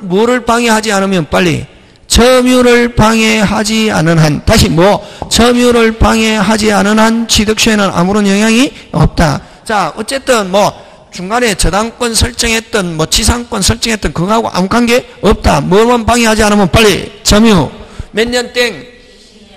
뭐를 방해하지 않으면 빨리 점유를 방해하지 않은 한, 다시 점유를 방해하지 않은 한 취득쇼에는 아무런 영향이 없다. 자, 어쨌든 중간에 저당권 설정했던 지상권 설정했던 그거하고 아무 관계 없다. 뭐만 방해하지 않으면 빨리 점유 몇 년 땡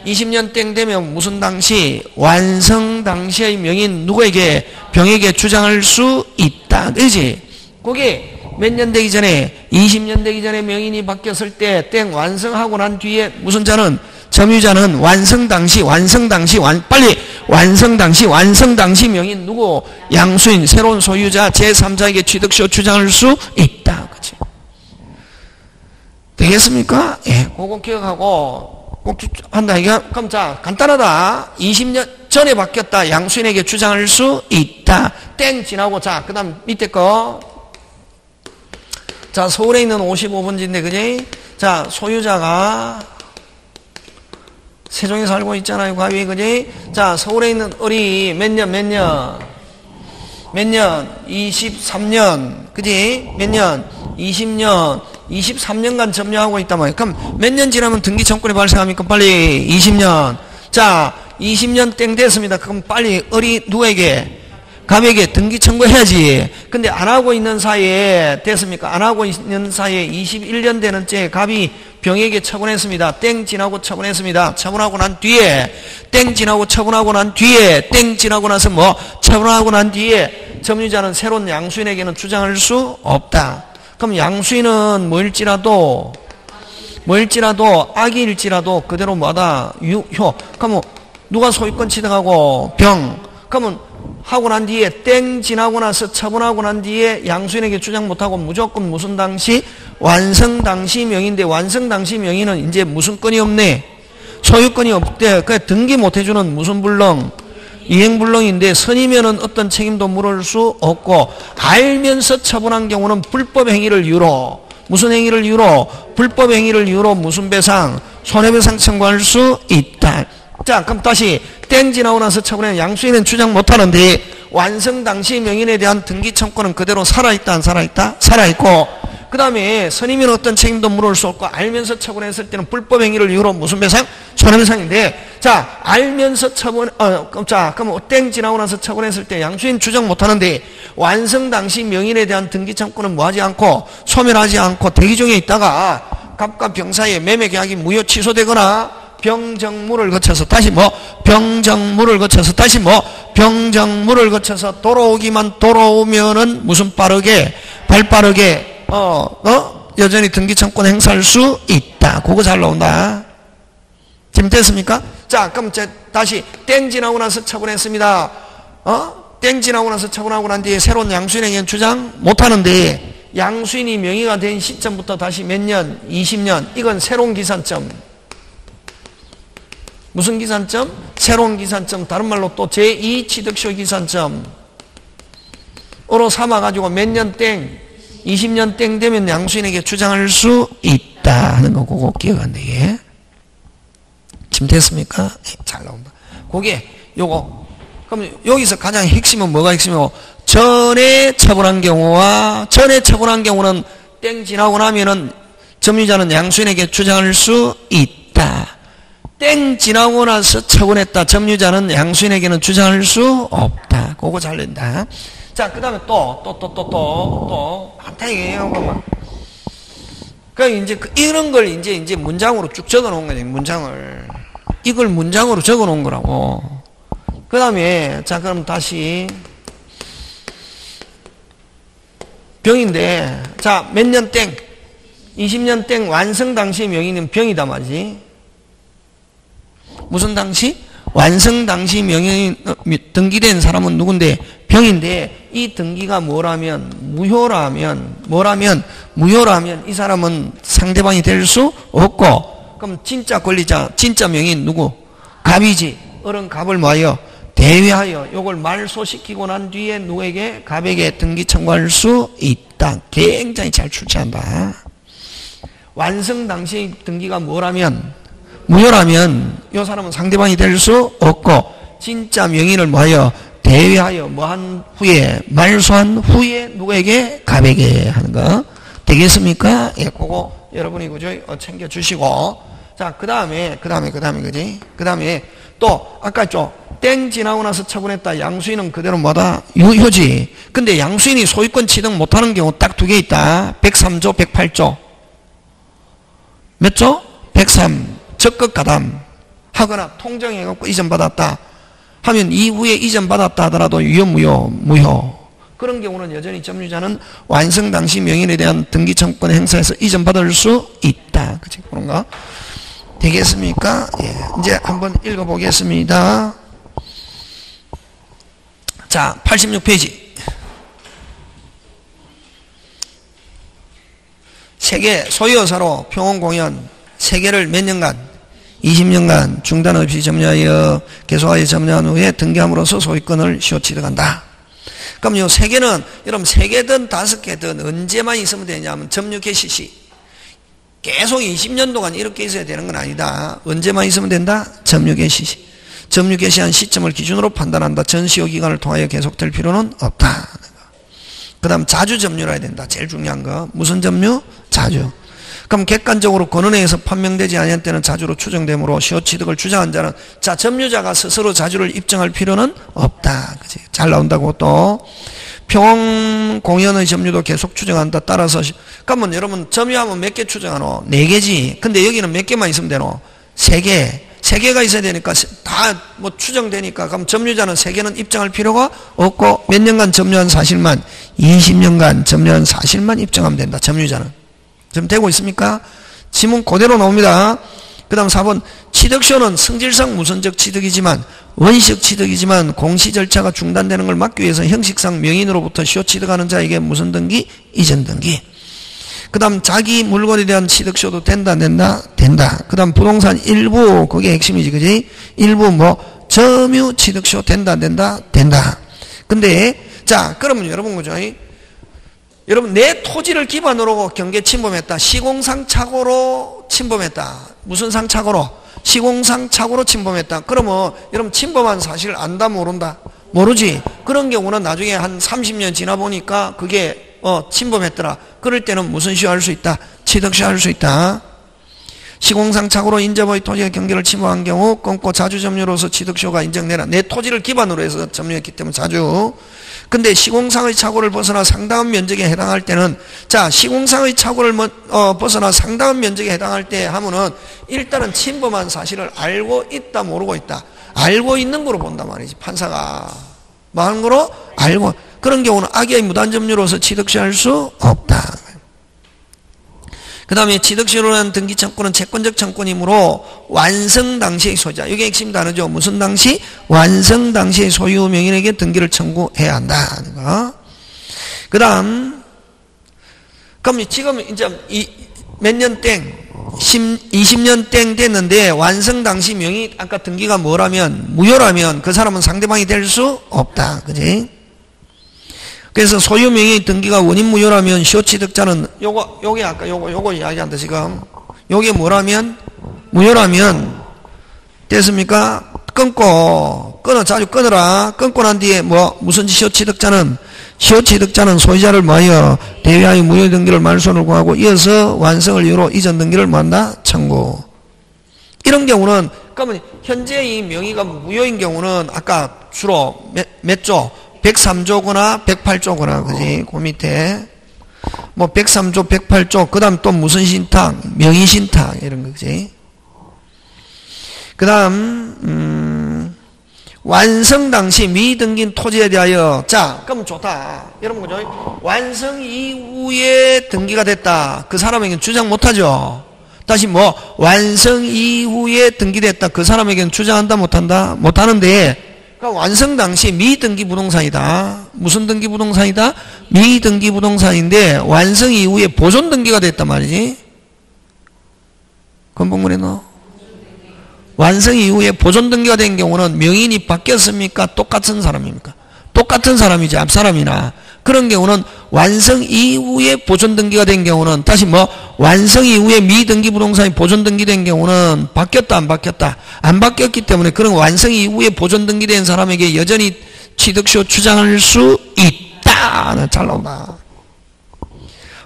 20년 땡 되면 무슨 당시? 완성 당시의 명인 누구에게? 병에게 주장할 수 있다. 그지? 그게 몇 년 되기 전에 20년 되기 전에 명인이 바뀌었을 때 땡 완성하고 난 뒤에 무슨 자는? 점유자는 완성 당시 명인 누구? 양수인 새로운 소유자 제3자에게 취득쇼 주장할 수 있다. 그치? 되겠습니까? 예, 그거 기억하고 꼭 한다. 그럼 자, 간단하다. 20년 전에 바뀌었다. 양수인에게 주장할 수 있다. 땡 지나고 자, 그 다음 밑에 거. 자, 서울에 있는 55번지인데 그지? 자, 소유자가 세종에 살고 있잖아요. 가위, 그지? 자, 서울에 있는 을이 몇 년? 23년. 그지? 몇 년? 20년. 23년간 점유하고 있단 말이에요. 그럼 몇 년 지나면 등기청권이 발생합니까? 빨리 20년. 자, 20년 땡 됐습니다. 그럼 빨리 을이 누구에게? 갑에게 등기 청구해야지. 근데 안 하고 있는 사이에 됐습니까? 안 하고 있는 사이에 21년 되는 째 갑이 병에게 처분했습니다. 땡 지나고 처분했습니다. 처분하고 난 뒤에 땡 지나고 처분하고 난 뒤에 땡 지나고 나서 처분하고 난 뒤에 점유자는 새로운 양수인에게는 주장할 수 없다. 그럼 양수인은 뭐일지라도 악일지라도 그대로 유효. 그러면 누가 소유권 취득하고 병. 그러면 하고 난 뒤에 땡 지나고 나서 처분하고 난 뒤에 양수인에게 주장 못하고 무조건 무슨 당시? 완성 당시 명인데 완성 당시 명인은 이제 무슨 건이 없네? 소유권이 없대. 그 등기 못 해주는 무슨 불능? 이행불능인데 선이면은 어떤 책임도 물을 수 없고 알면서 처분한 경우는 불법 행위를 이유로 무슨 행위를 이유로? 불법 행위를 이유로 무슨 배상? 손해배상 청구할 수 있다. 자, 그럼 다시 땡 지나고 나서 처분한 양수인은 주장 못하는데 완성 당시 명인에 대한 등기청구는 그대로 살아있다 안 살아있다? 살아있고 그 다음에 선임은 어떤 책임도 물을 수 없고 알면서 처분했을 때는 불법 행위를 이유로 무슨 배상? 손해배상인데 자 알면서 처분 자 그럼 땡 지나고 나서 처분했을 때 양수인 주장 못하는데 완성 당시 명인에 대한 등기청구는 뭐하지 않고 소멸하지 않고 대기 중에 있다가 갑과 병 사이에 매매계약이 무효 취소되거나 병정물을 거쳐서 다시 뭐 병정물을 거쳐서 다시 뭐 병정물을 거쳐서 돌아오기만 돌아오면은 무슨 빠르게 발빠르게 여전히 등기청권 행사할 수 있다. 그거 잘 나온다. 지금 됐습니까? 자, 그럼 다시 땡 지나고 나서 처분했습니다. 땡 지나고 나서 처분하고 난 뒤에 새로운 양수인에게는 주장 못하는데 양수인이 명의가 된 시점부터 다시 몇 년? 20년. 이건 새로운 기산점. 무슨 기산점? 새로운 기산점. 다른 말로 또 제2취득쇼 기산점. 으로 삼아가지고 몇 년 땡? 20년 땡 되면 양수인에게 주장할 수 있다 하는 거 그거 기억한다. 예. 지금 됐습니까? 잘 나온다. 그게 요거. 그럼 여기서 가장 핵심은 뭐가 핵심이고 전에 처분한 경우와 전에 처분한 경우는 땡 지나고 나면은 점유자는 양수인에게 주장할 수 있다. 땡 지나고 나서 처분했다. 점유자는 양수인에게는 주장할 수 없다. 그거 잘 낸다. 자, 그 다음에 또 한타 얘기해요. 그러니까 이제 이런 걸 이제 문장으로 쭉 적어 놓은 거지, 문장을. 이걸 문장으로 적어 놓은 거라고. 그 다음에, 자, 그럼 다시. 병인데, 자, 몇 년 땡? 20년 땡 완성 당시 명의는 병이다, 말이지. 무슨 당시? 완성 당시 명의 등기된 사람은 누군데? 병인데 이 등기가 뭐라면 무효라면 이 사람은 상대방이 될 수 없고 그럼 진짜 권리자 진짜 명의는 누구? 갑이지. 어른 갑을 뭐하여? 대위하여 요걸 말소시키고 난 뒤에 누구에게? 갑에게 등기 청구할 수 있다. 굉장히 잘 출제한다. 완성 당시 등기가 무효라면 이 사람은 상대방이 될 수 없고 진짜 명의를 뭐하여? 대위하여 뭐한 후에 말소한 후에 누구에게? 갑에게 하는 거 되겠습니까? 예, 그거 여러분이 그죠? 챙겨 주시고 자, 그 다음에 그지? 그 다음에 또 아까 땡 지나고 나서 처분했다. 양수인은 그대로 뭐다? 유효지. 근데 양수인이 소유권 취득 못하는 경우 딱 두 개 있다. 103조, 108조. 몇 조? 103. 적극 가담 하거나 통정해갖고 이전받았다 하면 이후에 이전받았다 하더라도 유효 무효 그런 경우는 여전히 점유자는 완성 당시 명인에 대한 등기청권 행사에서 이전받을 수 있다. 그치? 그런가? 되겠습니까? 예. 이제 한번 읽어보겠습니다. 자, 86페이지. 세계 소유여사로 평원공연 세계를 몇 년간? 20년간 중단 없이 점유하여 계속하여 점유한 후에 등기함으로써 소유권을 시효취득한다. 그럼 요 세 개는 여러분 세 개든 다섯 개든 언제만 있으면 되냐면 점유 개시 시 계속 20년 동안 이렇게 있어야 되는 건 아니다. 언제만 있으면 된다? 점유 개시 시. 점유 개시한 시점을 기준으로 판단한다. 전시효 기간을 통하여 계속될 필요는 없다. 그 다음 자주 점유를 해야 된다. 제일 중요한 거. 무슨 점유? 자주. 그럼 객관적으로 권은회에서 판명되지 아니한 때는 자주로 추정되므로 시효취득을 주장한 자는 자 점유자가 스스로 자주를 입증할 필요는 없다. 그치? 잘 나온다고. 또 평공연의 점유도 계속 추정한다. 따라서 그러면 여러분 점유하면 몇 개 추정하노? 4개지. 근데 여기는 몇 개만 있으면 되노? 3개. 3개가 있어야 되니까 다 뭐 추정되니까 그럼 점유자는 3개는 입증할 필요가 없고 몇 년간 점유한 사실만 20년간 점유한 사실만 입증하면 된다. 점유자는. 지금 되고 있습니까? 지문 그대로 나옵니다. 그 다음 4번 취득쇼는 성질상 무선적 취득이지만 원시적 취득이지만 공시 절차가 중단되는 걸 막기 위해서 형식상 명인으로부터 시효 취득하는 자에게 무슨 등기? 이전 등기. 그 다음 자기 물건에 대한 취득쇼도 된다 된다. 그 다음 부동산 일부 그게 핵심이지 그지? 일부 뭐 점유 취득쇼 된다. 근데 자 그러면 여러분 그죠? 여러분 내 토지를 기반으로 경계 침범했다. 시공상 착오로 침범했다. 무슨 상 착오로? 시공상 착오로 침범했다. 그러면 여러분 침범한 사실을 안다 모른다? 모르지. 그런 경우는 나중에 한 30년 지나 보니까 그게 침범했더라. 그럴 때는 무슨 시효할 수 있다? 취득시효 할 수 있다. 시공상 착오로 인접의 토지의 경계를 침범한 경우 끊고 자주 점유로서 취득시효가 인정되나. 내 토지를 기반으로 해서 점유했기 때문에 자주. 근데 시공상의 착오를 벗어나 상당한 면적에 해당할 때는, 자, 시공상의 착오를 벗어나 상당한 면적에 해당할 때 하면은 일단은 침범한 사실을 알고 있다, 모르고 있다. 알고 있는 거로 본단 말이지, 판사가. 뭐 하는 거로? 알고. 그런 경우는 악의 무단점유로서 취득시할 수 없다. 그 다음에 취득시효로 한 등기청구는 채권적 청구이므로 완성 당시의 소유자. 이게 핵심 단어죠. 무슨 당시? 완성 당시의 소유 명인에게 등기를 청구해야 한다. 그 다음, 그럼 지금 이제 몇 년 땡, 20년 땡 됐는데 완성 당시 명의, 아까 등기가 뭐라면, 무효라면 그 사람은 상대방이 될 수 없다. 그지? 그래서 소유 명의 등기가 원인 무효라면 시효취득자는 요게 아까 요거 이야기한다 지금. 요게 뭐라면 무효라면 됐습니까? 자주 끊어라. 끊고 난 뒤에 무슨 시효취득자는 소유자를 뭐하여 대위하여 무효 등기를 말소를 구하고 이어서 완성을 이유로 이전 등기를 뭐한다? 청구. 이런 경우는 그러면 현재 이 명의가 무효인 경우는 아까 주로 몇 조? 103조거나 108조거나, 그지? 그 밑에. 103조, 108조, 그 다음 또 무슨 신탁? 명의신탁, 이런 거, 그지? 그 다음, 완성 당시 미등기인 토지에 대하여, 자, 그럼 좋다. 여러분, 그죠? 완성 이후에 등기가 됐다. 그 사람에게는 주장 못하죠? 다시 완성 이후에 등기됐다. 그 사람에게는 주장한다, 못한다? 못하는데, 완성 당시 미등기 부동산이다. 무슨 등기 부동산이다? 미등기 부동산인데 완성 이후에 보존 등기가 됐단 말이지. 건봉문에 넣어. 완성 이후에 보존 등기가 된 경우는 명인이 바뀌었습니까? 똑같은 사람입니까? 똑같은 사람이지 앞사람이나. 그런 경우는 완성 이후에 보존 등기가 된 경우는 다시 완성 이후에 미등기 부동산이 보존 등기된 경우는 바뀌었다 안 바뀌었다? 안 바뀌었기 때문에 그런 완성 이후에 보존 등기된 사람에게 여전히 취득시효 주장할 수 있다. 잘 나온다.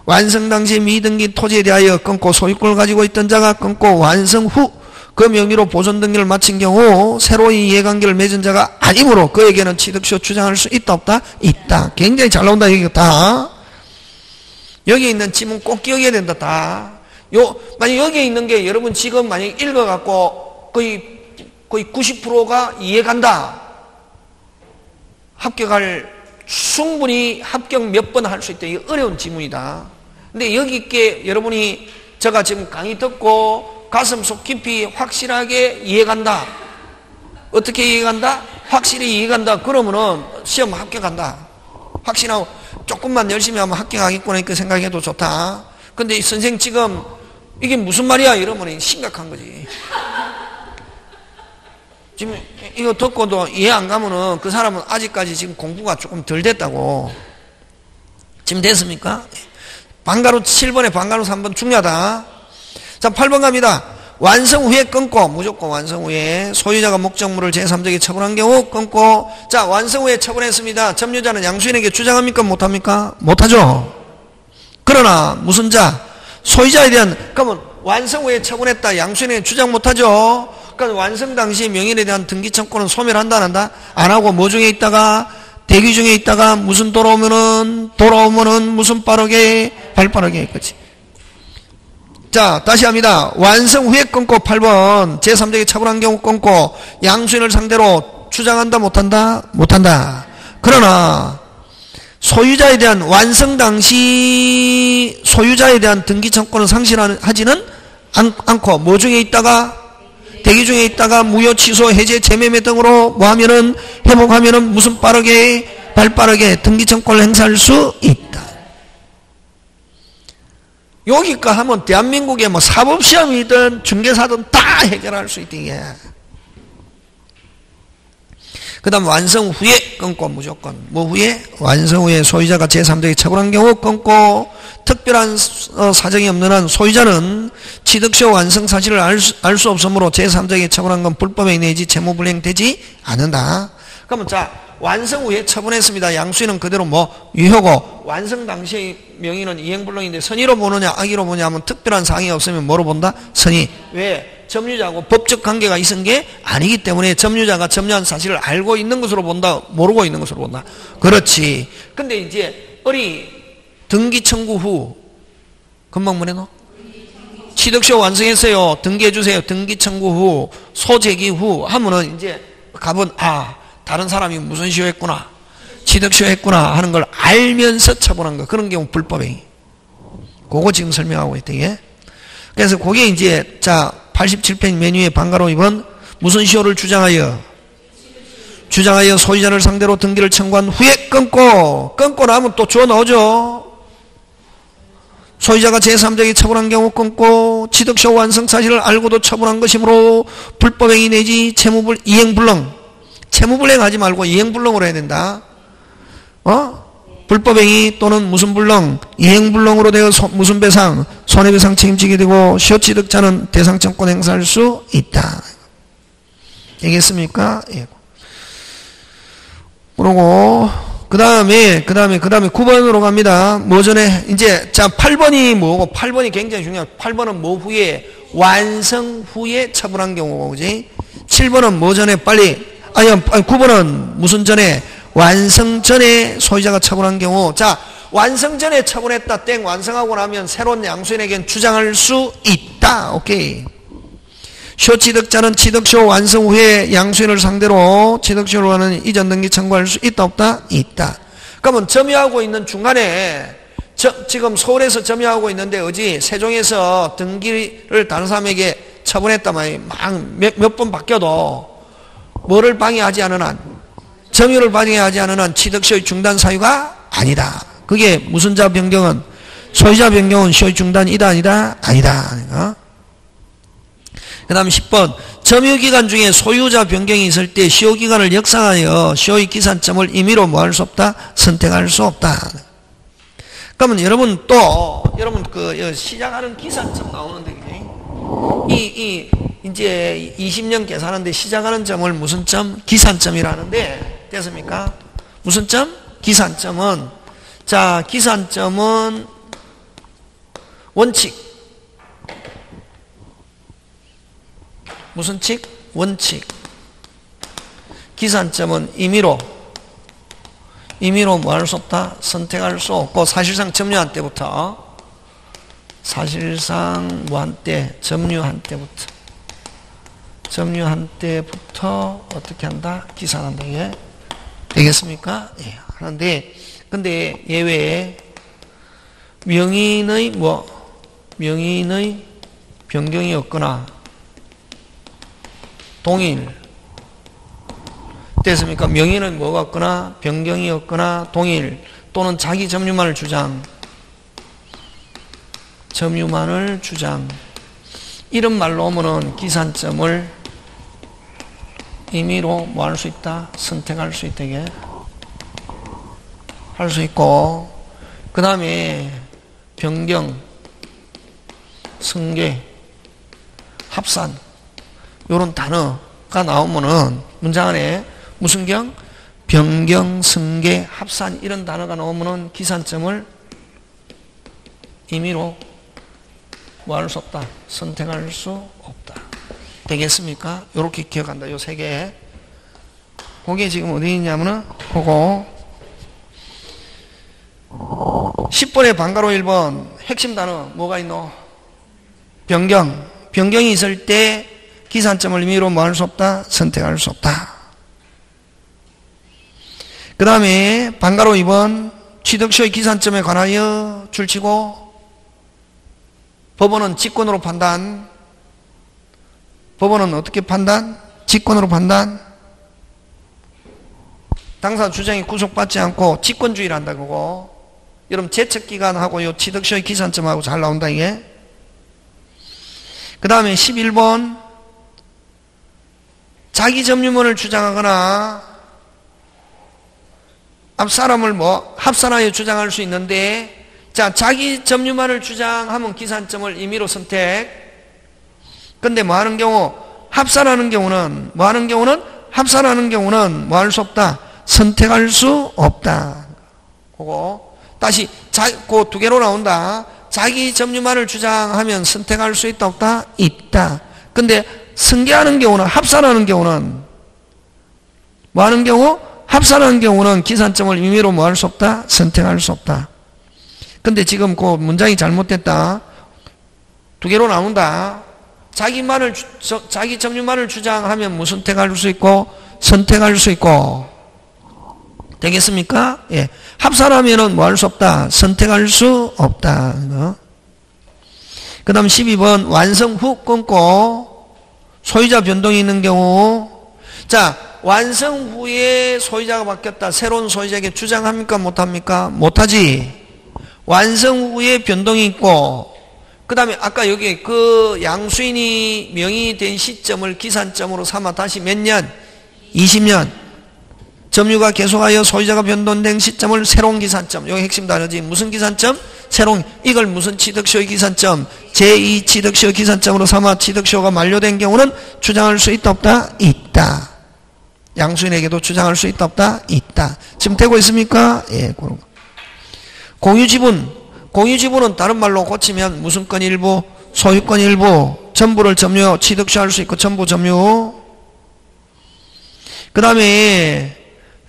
완성 당시 미등기 토지에 대하여 끊고 소유권을 가지고 있던 자가 끊고 완성 후 그 명의로 보존 등기를 마친 경우 새로이 이해관계를 맺은 자가 아니므로 그에게는 취득시효 주장할 수 있다 없다? 있다. 굉장히 잘 나온다 이거 다. 여기 있는 지문 꼭 기억해야 된다 다. 만약 여기에 있는 게 여러분 지금 만약 읽어갖고 거의 90%가 이해간다. 충분히 합격 몇 번 할 수 있다. 이게 어려운 지문이다. 근데 여기 있게 여러분이 제가 지금 강의 듣고 가슴속 깊이 확실하게 이해간다. 어떻게 이해간다? 확실히 이해간다. 그러면은 시험 합격한다. 확신하고 조금만 열심히 하면 합격하겠구나 이렇게 생각해도 좋다. 근데 이 선생 지금 이게 무슨 말이야? 이러면 심각한 거지. 지금 이거 듣고도 이해 안 가면은 그 사람은 아직까지 지금 공부가 조금 덜 됐다고. 지금 됐습니까? 방가루 7번에 방가루 3번 중요하다. 자, 8번 갑니다. 완성 후에 끊고, 무조건 완성 후에 소유자가 목적물을 제3자에게 처분한 경우 끊고, 자, 완성 후에 처분했습니다. 점유자는 양수인에게 주장합니까? 못합니까? 못하죠. 그러나 무슨 자? 소유자에 대한, 그러면 완성 후에 처분했다. 양수인에게 주장 못하죠. 그러니까 완성 당시 명인에 대한 등기 청구는 소멸한다 안 한다? 안 하고 뭐 중에 있다가 대기 중에 있다가 무슨 돌아오면은 무슨 빠르게 발빠르게 그렇지. 자, 다시 합니다. 완성 후에 끊고 8번 제3자에게 처분한 경우 끊고 양수인을 상대로 주장한다 못한다? 못한다. 그러나 소유자에 대한 완성 당시 소유자에 대한 등기 청구는 상실하지는 않고 뭐 중에 있다가 대기 중에 있다가 무효 취소 해제 재매매 등으로 뭐 하면은 회복하면은 무슨 빠르게 발빠르게 등기 청구를 행사할 수 있다. 여기까 하면 대한민국의 사법시험이든 중개사든 다 해결할 수 있다 이게. 그 다음 완성 후에 끊고 무조건 뭐 후에? 완성 후에 소유자가 제3자에게 처분한 경우 끊고 특별한 사정이 없는 한 소유자는 취득시효 완성 사실을 알 수 없으므로 제3자에게 처분한 건 불법행위 내지 채무불이행되지 않는다. 그러면 자 완성 후에 처분했습니다. 양수인은 그대로 유효고 완성 당시의 명의는 이행불능인데 선의로 보느냐 악의로 보느냐 하면 특별한 사항이 없으면 뭐로 본다? 선의. 왜? 점유자하고 법적 관계가 있은 게 아니기 때문에 점유자가 점유한 사실을 알고 있는 것으로 본다, 모르고 있는 것으로 본다. 그렇지. 근데 이제 등기 청구 후 금방 뭐래노? 취득쇼 완성했어요. 등기해주세요. 등기 청구 후, 소재기 후 하면은 이제 갑은 다른 사람이 무슨 시효 했구나, 취득시효 했구나 하는 걸 알면서 처분한 거. 그런 경우 불법행위. 그거 지금 설명하고 있다, 이게. 그래서 그게 이제, 87페이지 메뉴에 방가로 2번, 무슨 시효를 주장하여 소유자를 상대로 등기를 청구한 후에 끊고 나면 또 주어 나오죠. 소유자가 제3자에게 처분한 경우 끊고 취득시효 완성 사실을 알고도 처분한 것이므로 불법행위 내지 이행불능. 채무불행하지 말고 이행불능으로 해야 된다. 불법행위 또는 무슨 불능, 이행불능으로 되어 무슨 배상, 손해배상 책임지게 되고 시효취득자는 대상청권 행사할 수 있다. 알겠습니까? 예. 그러고 그 다음에 9번으로 갑니다. 뭐 전에 이제 8번이 뭐고, 8번이 굉장히 중요해요. 8번은 뭐 후에, 완성 후에 처분한 경우고, 그지? 7번은 뭐 전에 9번은 무슨 전에, 완성 전에 소유자가 처분한 경우. 완성 전에 처분했다, 땡. 완성하고 나면 새로운 양수인에겐 주장할 수 있다. 오케이. 시효취득자는 취득시효 완성 후에 양수인을 상대로 취득시효로 하는 이전 등기 청구할 수 있다, 없다? 있다. 그러면 점유하고 있는 중간에 지금 서울에서 점유하고 있는데 세종에서 등기를 다른 사람에게 처분했다 말이야. 몇 번 바뀌어도 뭐를 방해하지 않은 한, 점유를 방해하지 않은 한 취득시효 중단 사유가 아니다. 그게 무슨 자 변경은, 소유자 변경은 시효 중단이다, 아니다? 아니다. 그 다음 10번, 점유기간 중에 소유자 변경이 있을 때 시효기간을 역상하여 시효의 기산점을 임의로 뭐 할 수 없다? 선택할 수 없다. 그러면 여러분 시작하는 기산점 나오는데, 이제 20년 계산하는데 시작하는 점을 무슨 점? 기산점이라는데, 됐습니까? 무슨 점? 기산점은, 기산점은 원칙. 무슨 칙? 원칙. 기산점은 임의로 뭐 할 수 없다? 선택할 수 없고, 사실상 점유한 때부터 점유한 때부터 어떻게 한다? 기산한다. 이게 되겠습니까? 예. 하는데, 근데 예외에 명의의 변경이 없거나 동일. 됐습니까? 명의는 뭐가 없거나 변경이 없거나 동일, 또는 자기 점유만을 주장. 이런 말로 오면은 기산점을 임의로 뭐 할 수 있다? 선택할 수 있다. 이게 할 수 있고, 그 다음에 변경, 승계, 합산, 요런 단어가 나오면은 문장 안에 무슨 경? 변경, 승계, 합산, 이런 단어가 나오면은 기산점을 임의로 뭐 할 수 없다? 선택할 수 없다. 되겠습니까? 요렇게 기억한다. 요 세 개. 그게 지금 어디 있냐면은 그거 10번의 방가로 1번 핵심 단어 뭐가 있노? 변경이 있을 때 기산점을 임의로 뭐 할 수 없다? 선택할 수 없다. 그 다음에 방가로 2번 취득시효의 기산점에 관하여 줄치고, 법원은 직권으로 판단. 법원은 어떻게 판단? 직권으로 판단. 당사 주장이 구속받지 않고 직권주의를 한다. 그거 여러분 제척기간하고 요 취득시효의 기산점하고 잘 나온다. 이게. 그 다음에 11번 자기 점유권을 주장하거나 앞사람을 합산하여 주장할 수 있는데, 자기 점유만을 주장하면 기산점을 임의로 선택. 근데 뭐 하는 경우? 합산하는 경우는 뭐 할 수 없다? 선택할 수 없다. 그거 다시 그 두 개로 나온다. 자기 점유만을 주장하면 선택할 수 있다, 없다? 있다. 근데 승계하는 경우는, 합산하는 경우는 뭐 하는 경우? 합산하는 경우는 기산점을 임의로 뭐 할 수 없다? 선택할 수 없다. 근데 지금 그 문장이 잘못됐다. 두 개로 나온다. 자기 점유만을 주장하면 무슨 택할 수 있고 선택할 수 있고 되겠습니까? 예. 합산하면은 뭐 할 수 없다. 선택할 수 없다. 그 다음 12번 완성 후 끊고 소유자 변동이 있는 경우. 자, 완성 후에 소유자가 바뀌었다. 새로운 소유자에게 주장합니까? 못합니까? 못하지. 완성 후에 변동이 있고, 그 다음에 아까 여기 그 양수인이 명의된 시점을 기산점으로 삼아 다시 몇 년? 20년. 점유가 계속하여 소유자가 변동된 시점을 새로운 기산점. 여기 핵심 단어지. 무슨 기산점? 새로운. 이걸 무슨 취득시효의 기산점? 제2취득시효 기산점으로 삼아 취득시효가 만료된 경우는 주장할 수 있다 없다? 있다. 양수인에게도 주장할 수 있다 없다? 있다. 지금 되고 있습니까? 예, 그런 거. 공유지분. 공유지분은 다른 말로 고치면 무슨 건 일부? 소유권 일부. 전부를 점유, 취득시효할 수 있고 전부 점유. 그 다음에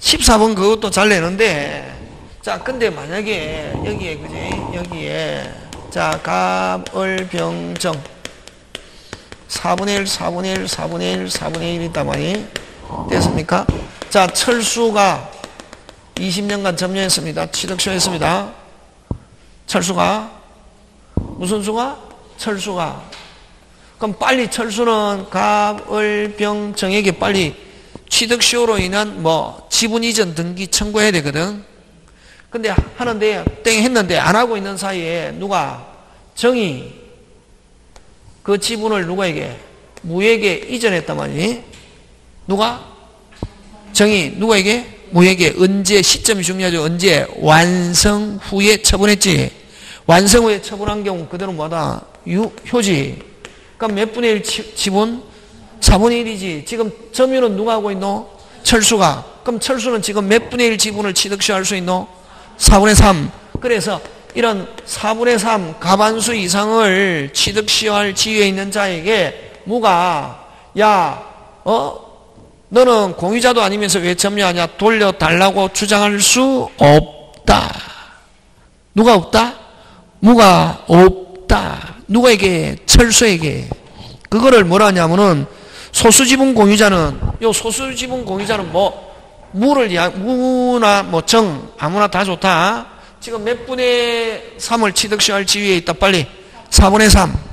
14번 그것도 잘 내는데, 자, 근데 만약에 여기에, 그지? 여기에, 자, 갑을병정 4분의 1, 4분의 1, 4분의 1, 4분의 1 있단 말이 됐습니까? 자, 철수가 20년간 점유했습니다. 취득시효했습니다. 철수가 무슨 수가? 철수가. 그럼 빨리 철수는 갑을병정에게 빨리 취득시효로 인한 뭐 지분 이전 등기 청구해야 되거든. 근데 하는데 땡 했는데 안 하고 있는 사이에 누가 정이 그 지분을 누구에게 무에게 이전했단 말이니? 누가? 정이 누구에게? 무에게. 언제? 시점이 중요하죠. 언제? 완성 후에 처분했지. 완성 후에 처분한 경우 그대로 뭐다? 효지. 그럼 몇 분의 1 지분? 4분의 1이지. 지금 점유는 누가 하고 있노? 철수가. 그럼 철수는 지금 몇 분의 1 지분을 취득시효할 수 있노? 4분의 3. 그래서 이런 4분의 3 가반수 이상을 취득시효할 지위에 있는 자에게 무가 야, 너는 공유자도 아니면서 왜 점유하냐? 돌려달라고 주장할 수 없다. 누가 없다? 무가 없다. 누구에게? 철수에게. 그거를 뭐라 하냐면은 소수지분 공유자는, 요 소수지분 공유자는 뭐 무나 뭐 정 아무나 다 좋다. 지금 몇 분의 3을 취득시효할 지위에 있다. 빨리 4분의 3.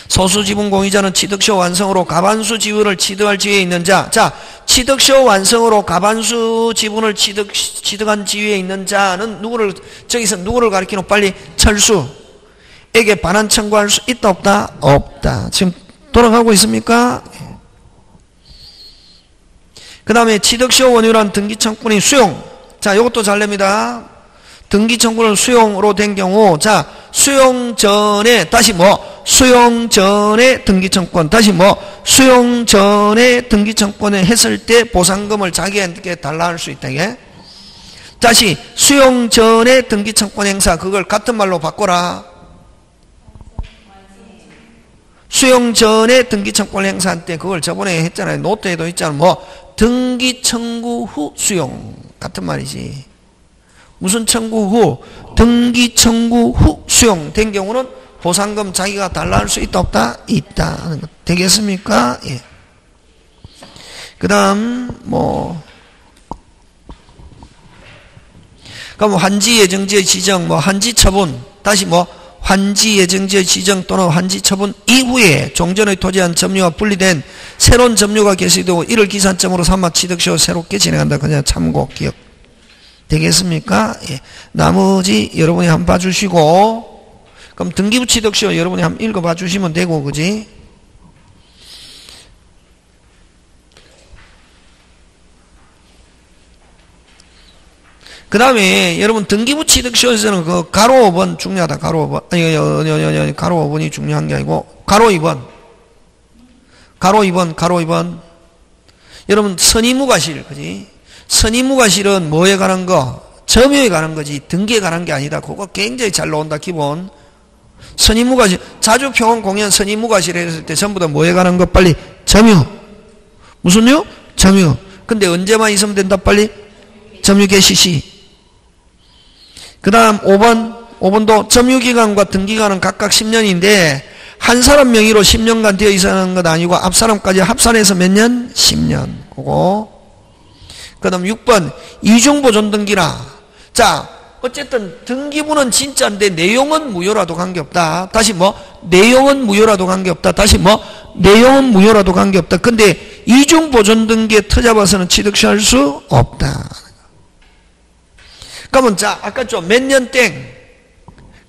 소수지분 공유자는 취득시효 완성으로 가반수 지분을 취득할 지위에 있는 자. 자, 취득시효 완성으로 가반수 지분을 취득한 지위에 있는 자는 누구를, 저기서 누구를 가리키노? 빨리 철수에게 반환 청구할 수 있다 없다? 없다. 지금 돌아가고 있습니까? 그 다음에 취득시효 원유란 등기청구인 수용. 자, 이것도 잘 냅니다. 등기청구는 수용으로 된 경우, 자, 수용 전에, 다시 뭐, 수용 전에 등기청구권, 다시 뭐, 수용 전에 등기청구권을 했을 때 보상금을 자기에게 달라 할 수 있다, 이게. 다시, 수용 전에 등기청구권 행사, 그걸 같은 말로 바꿔라. 수용 전에 등기청구권 행사할 때, 그걸 저번에 했잖아요. 노트에도 있잖아. 뭐, 등기청구 후 수용. 같은 말이지. 무슨 청구 후? 등기 청구 후 수용된 경우는 보상금 자기가 달라 할 수 있다 없다? 있다 하는 것. 되겠습니까? 예. 그 다음 그럼 환지 예정지의 지정, 환지 처분, 다시 환지 예정지의 지정 또는 환지 처분 이후에 종전의 토지한 점유와 분리된 새로운 점유가 개시되고 이를 기산점으로 삼아 취득시효 새롭게 진행한다. 그냥 참고 기억. 되겠습니까? 예. 나머지 여러분이 한번 봐주시고, 그럼 등기부 취득시효 여러분이 한번 읽어봐 주시면 되고, 그지? 그 다음에 여러분 등기부 취득시효에서는 그 가로 5번 중요하다. 가로 5번. 아니, 가로 5번이 중요한 게 아니고, 가로 2번. 가로 2번. 여러분 선의무과실, 그지? 선의무과실은 뭐에 관한 거? 점유에 관한 거지 등기에 관한 게 아니다. 그거 굉장히 잘 나온다. 기본. 선임무과실, 자주평원 공연 선임무과실 했을 때 전부 다 뭐에 관한 것 빨리? 점유. 무슨요? 점유. 근데 언제만 있으면 된다 빨리? 점유 개시시. 그 다음 5번도 점유기간과 등기간은 각각 10년인데 한 사람 명의로 10년간 되어 있어야 하는 것 아니고 앞 사람까지 합산해서 몇 년? 10년. 그거. 그 다음 6번 이중보존 등기라. 자, 어쨌든 등기부는 진짜인데 내용은 무효라도 관계없다. 다시 뭐? 내용은 무효라도 관계없다. 다시 뭐? 내용은 무효라도 관계없다. 근데 이중보존 등기에 터잡아서는 취득시할 수 없다. 그러면 자, 아까 좀 몇 년 땡.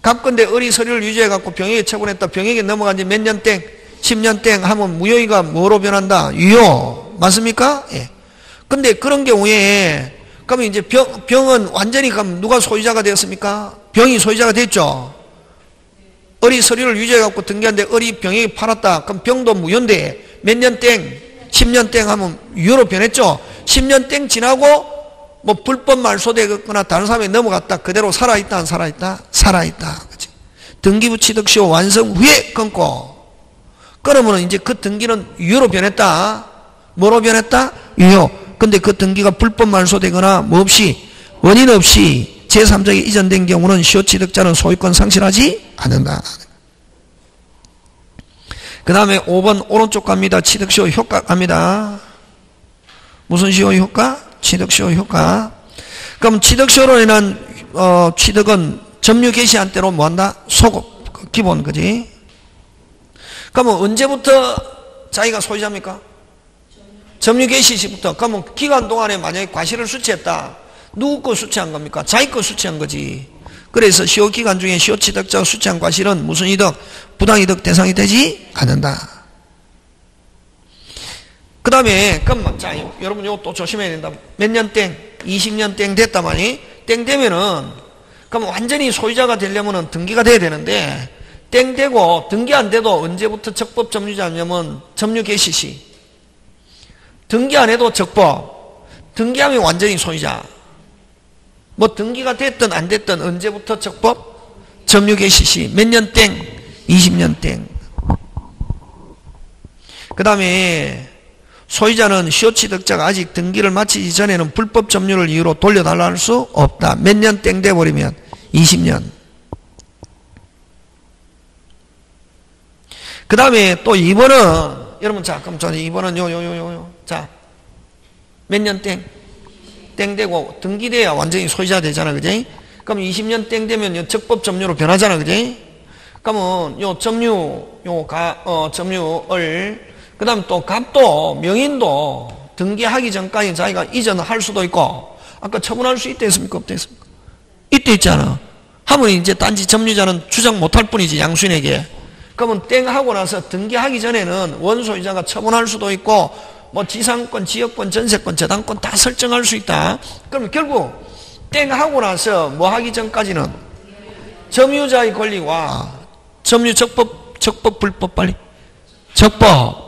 갑건데 어리 서류를 유지해갖고 병역에 처분했다. 병역에 넘어간 지 몇 년 땡. 10년 땡 하면 무효의가 뭐로 변한다? 유효. 맞습니까? 예. 근데 그런 경우에 그러면 이제 병은 완전히 그럼 누가 소유자가 되었습니까? 병이 소유자가 됐죠. 어리 서류를 유지해갖고 등기한데 어리 병이 팔았다. 그럼 병도 무효인데 몇 년 땡, 10년 땡 하면 유효로 변했죠. 10년 땡 지나고 뭐 불법 말소되거나 다른 사람이 넘어갔다. 그대로 살아있다 안 살아있다? 살아있다. 그치? 등기부 취득시효 완성 후에 끊고 그러면 이제 그 등기는 유효로 변했다. 뭐로 변했다? 유효. 근데 그 등기가 불법 말소되거나 뭐 없이 원인 없이 제3자에게 이전된 경우는 시효취득자는 소유권 상실하지 않는다. 그 다음에 5번 오른쪽 갑니다. 취득시효 효과 갑니다. 무슨 시효 효과? 취득시효 효과. 그럼 취득시효로 인한 취득은 점유 개시한 때로 뭐한다? 소급. 기본 그지? 그러면 언제부터 자기가 소유자입니까? 점유 개시 시부터. 그러면 기간 동안에 만약에 과실을 수취했다. 누구 거 수취한 겁니까? 자기 거 수취한 거지. 그래서 시효 기간 중에 시효 취득자가 수취한 과실은 무슨 이득? 부당이득 대상이 되지 않는다. 그 다음에 그럼 자 여러분 이거 또 조심해야 된다. 몇 년 땡? 20년 땡 됐다마니 땡 되면은 그럼 완전히 소유자가 되려면은 등기가 돼야 되는데 땡 되고 등기 안 돼도 언제부터 적법 점유자냐면 점유 개시 시. 등기 안 해도 적법. 등기하면 완전히 소유자. 뭐 등기가 됐든 안 됐든 언제부터 적법? 점유 개시 시. 몇 년 땡? 20년 땡. 그 다음에 소유자는 시효취득자가 아직 등기를 마치기 전에는 불법 점유를 이유로 돌려달라 할 수 없다. 몇 년 땡 돼버리면 20년. 그 다음에 또 2번은 여러분 자 그럼 저는 2번은 자 몇 년 땡? 땡 되고 등기돼야 완전히 소유자 되잖아. 그지? 그럼 20년 땡 되면 적법 점유로 변하잖아. 그지? 그러면 요 점유 점유를 그 다음 또 갑도 명인도 등기하기 전까지 자기가 이전할 수도 있고 아까 처분할 수 있다 했습니까? 없다 했습니까? 있다 있잖아. 하면 이제 단지 점유자는 주장 못할 뿐이지 양수인에게. 그러면 땡 하고 나서 등기하기 전에는 원소유자가 처분할 수도 있고 뭐 지상권, 지역권, 전세권, 저당권 다 설정할 수 있다. 그럼 결국 땡 하고 나서 뭐 하기 전까지는 점유자의 권리와 점유 적법, 불법 빨리 적법.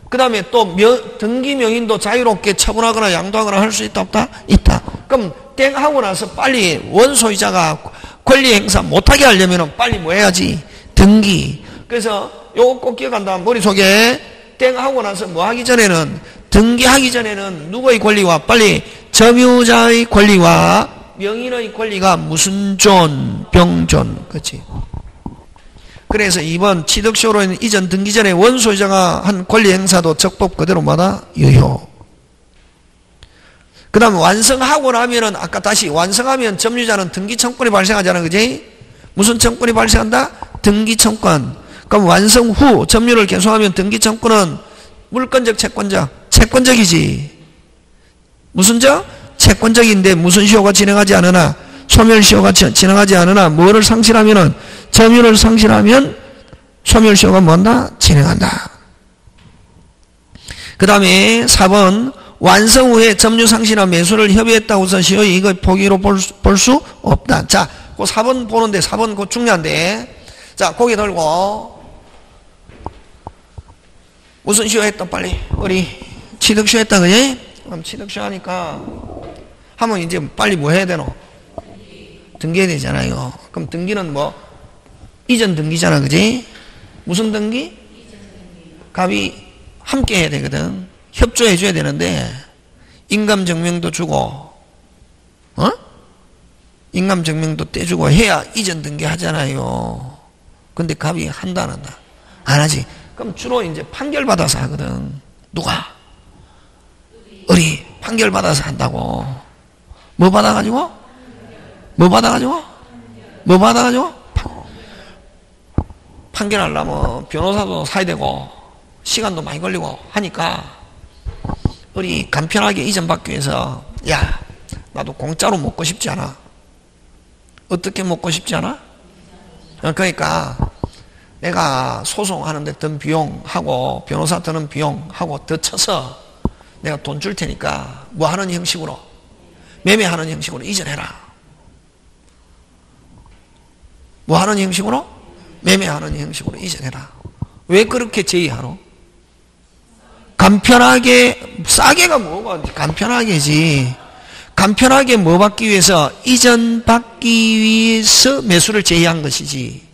그 다음에 또 등기 명인도 자유롭게 처분하거나 양도하거나 할 수 있다 없다? 있다. 그럼 땡 하고 나서 빨리 원소유자가 권리 행사 못하게 하려면 빨리 뭐 해야지? 등기. 그래서 요거 꼭 기억한다. 머릿속에 땡 하고 나서 뭐 하기 전에는 등기하기 전에는 누구의 권리와 빨리 점유자의 권리와 명인의 권리가 무슨 존? 병존. 그렇지? 그래서 2번 취득시효로 인한 이전 등기 전에 원소유자가 한 권리 행사도 적법 그대로 마다 유효. 그 다음 완성하고 나면은 아까 다시 완성하면 점유자는 등기청권이 발생하잖아. 그지? 무슨 청권이 발생한다? 등기청권. 그럼 완성 후 점유를 개소하면 등기청권은 물권적 채권적? 채권적이지. 무슨 적? 채권적인데 무슨 시효가 진행하지 않으나 소멸시효가 진행하지 않으나 뭐를 상실하면은 점유를 상실하면 소멸시효가 뭔다? 진행한다. 그 다음에 4번 완성 후에 점유 상실이나 매수를 협의했다고 해서 시효 이익의 포기로 볼 수 없다. 자, 그 4번 보는데 4번 그 중요한데 자 고개 들고 무슨 시효 했다 빨리 우리 취득시효 했다 그지? 그럼 취득시효 하니까 하면 이제 빨리 뭐 해야 되노? 등기해야 되잖아요. 그럼 등기는 뭐 이전 등기잖아, 그지? 무슨 등기? 갑이 함께 해야 되거든. 협조해 줘야 되는데 인감증명도 주고 인감증명도 떼주고 해야 이전 등기 하잖아요. 근데 갑이 한다 안 한다? 안 하지. 그럼 주로 이제 판결 받아서 하거든. 누가? 을이 판결 받아서 한다고. 뭐 받아가지고? 뭐 받아가지고? 뭐 받아가지고? 판결하려면 변호사도 사야 되고 시간도 많이 걸리고 하니까 우리 간편하게 이전받기 위해서 야 나도 공짜로 먹고 싶지 않아. 어떻게 먹고 싶지 않아? 그러니까 내가 소송하는데 든 비용하고 변호사 드는 비용하고 더 쳐서 내가 돈 줄 테니까 뭐 하는 형식으로 매매하는 형식으로 이전해라. 뭐 하는 형식으로? 매매하는 형식으로 이전해라. 왜 그렇게 제의하노? 간편하게, 싸게가 뭐가 간편하게지. 간편하게 뭐 받기 위해서? 이전 받기 위해서 매수를 제의한 것이지.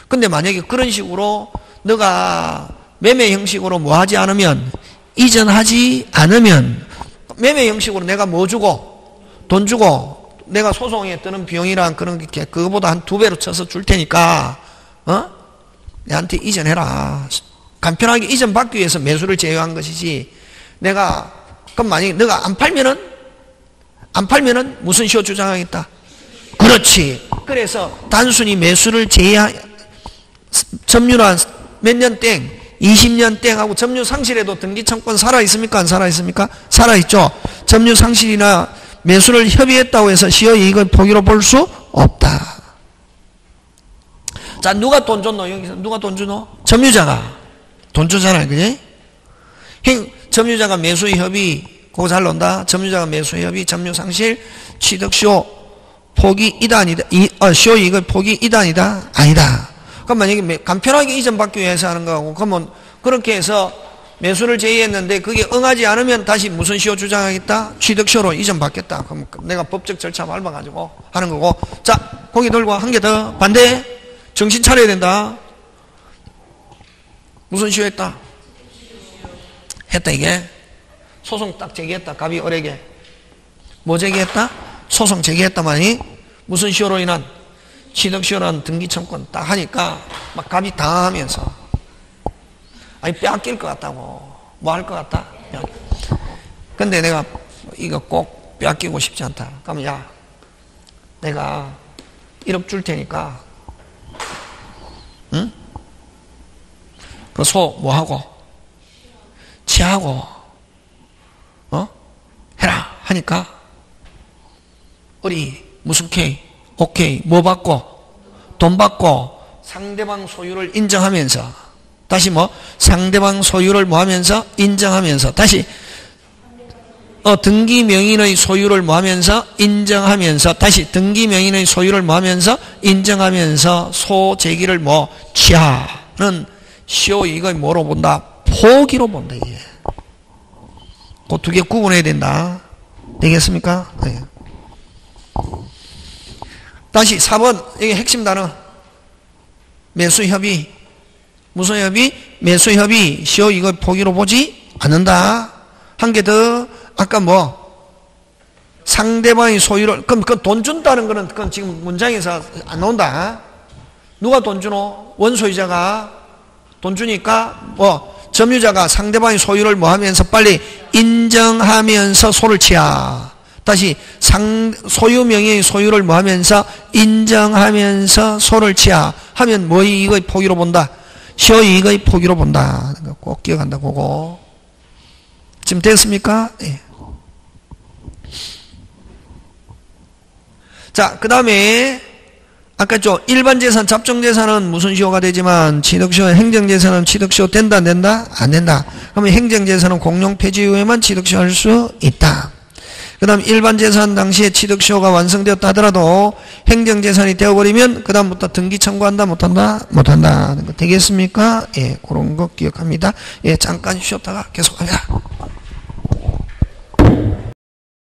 근데 만약에 그런 식으로 너가 매매 형식으로 뭐 하지 않으면, 이전하지 않으면, 매매 형식으로 내가 뭐 주고, 돈 주고, 내가 소송에 드는 비용이랑 그런 게 그거보다 한 2배로 쳐서 줄 테니까, 내한테 이전해라. 간편하게 이전 받기 위해서 매수를 제외한 것이지. 내가 그럼 만약에 너가 안 팔면은 무슨 시효 주장하겠다? 그렇지. 그래서 단순히 매수를 제외한 점유란 몇 년 땡, 20년 땡 하고 점유 상실에도 등기 청권 살아 있습니까? 안 살아 있습니까? 살아 있죠. 점유 상실이나 매수를 협의했다고 해서 시효 이익을 포기로 볼 수 없다. 자, 누가 돈 줬노? 여기서 누가 돈 주노? 점유자가 돈 주잖아요, 그지? 점유자가 매수 협의, 그거 잘 논다. 점유자가 매수 협의, 점유 상실, 취득시효 포기 이다 아니다? 시효 이익을 포기 이다 아니다? 아니다. 그럼 만약에 간편하게 이전받기 위해서 하는 거고, 그러면 그렇게 해서 매수를 제의했는데 그게 응하지 않으면 다시 무슨 시효 주장하겠다? 취득시효로 이전받겠다. 그럼 내가 법적 절차 밟아가지고 하는 거고. 자, 고기 들고 한 개 더. 반대. 정신 차려야 된다. 무슨 시효 했다? 했다 이게? 소송 딱 제기했다. 갑이 을에게. 뭐 제기했다? 소송 제기했다마니 무슨 시효로 인한? 취득시효라는 등기청권 딱 하니까 막 갑이 당하면서 아니 빼앗길 것 같다고. 뭐 할 것 같다? 근데 내가 이거 꼭 빼앗기고 싶지 않다. 그러면 야 내가 1억 줄 테니까 응? 그 소 뭐하고? 치하고 해라 하니까 우리 무슨 K? 오케이. 뭐 받고? 돈 받고 상대방 소유를 인정하면서 다시 뭐? 상대방 소유를 뭐 하면서? 인정하면서 다시 등기 명인의 소유를 뭐 하면서? 인정하면서 다시 등기 명인의 소유를 뭐 하면서? 인정하면서 소 제기를 뭐? 취하는 시효 이익을 뭐로 본다? 포기로 본다. 이게. 그 두 개 구분해야 된다. 되겠습니까? 네. 다시 4번 이게 핵심 단어 매수협의 무슨 협의? 매수협의 시효 이익을 포기로 보지 않는다. 한 개 더 아까 뭐 상대방의 소유를 그럼 그 돈 준다는 거는 그건 지금 문장에서 안 나온다. 누가 돈 주노? 원소유자가 돈 주니까 뭐 점유자가 상대방의 소유를 뭐 하면서 빨리 인정하면서 소를 취하. 다시 소유 명의의 소유를 뭐 하면서 인정하면서 소를 취하. 하면 뭐 이익의 포기로 본다? 시효 이익의 포기로 본다. 꼭 기억한다. 그거. 지금 됐습니까? 네. 자, 그 다음에 아까 일반 재산, 잡종 재산은 무슨 시효가 되지만 취득시효, 행정재산은 취득시효 된다 안 된다? 안 된다. 그러면 행정재산은 공용 폐지 이후에만 취득시효 할 수 있다. 그 다음 일반 재산 당시에 취득시효가 완성되었다 하더라도 행정재산이 되어버리면 그 다음부터 등기 청구한다 못한다? 못한다. 되겠습니까? 예, 그런 거 기억합니다. 예, 잠깐 쉬었다가 계속합니다.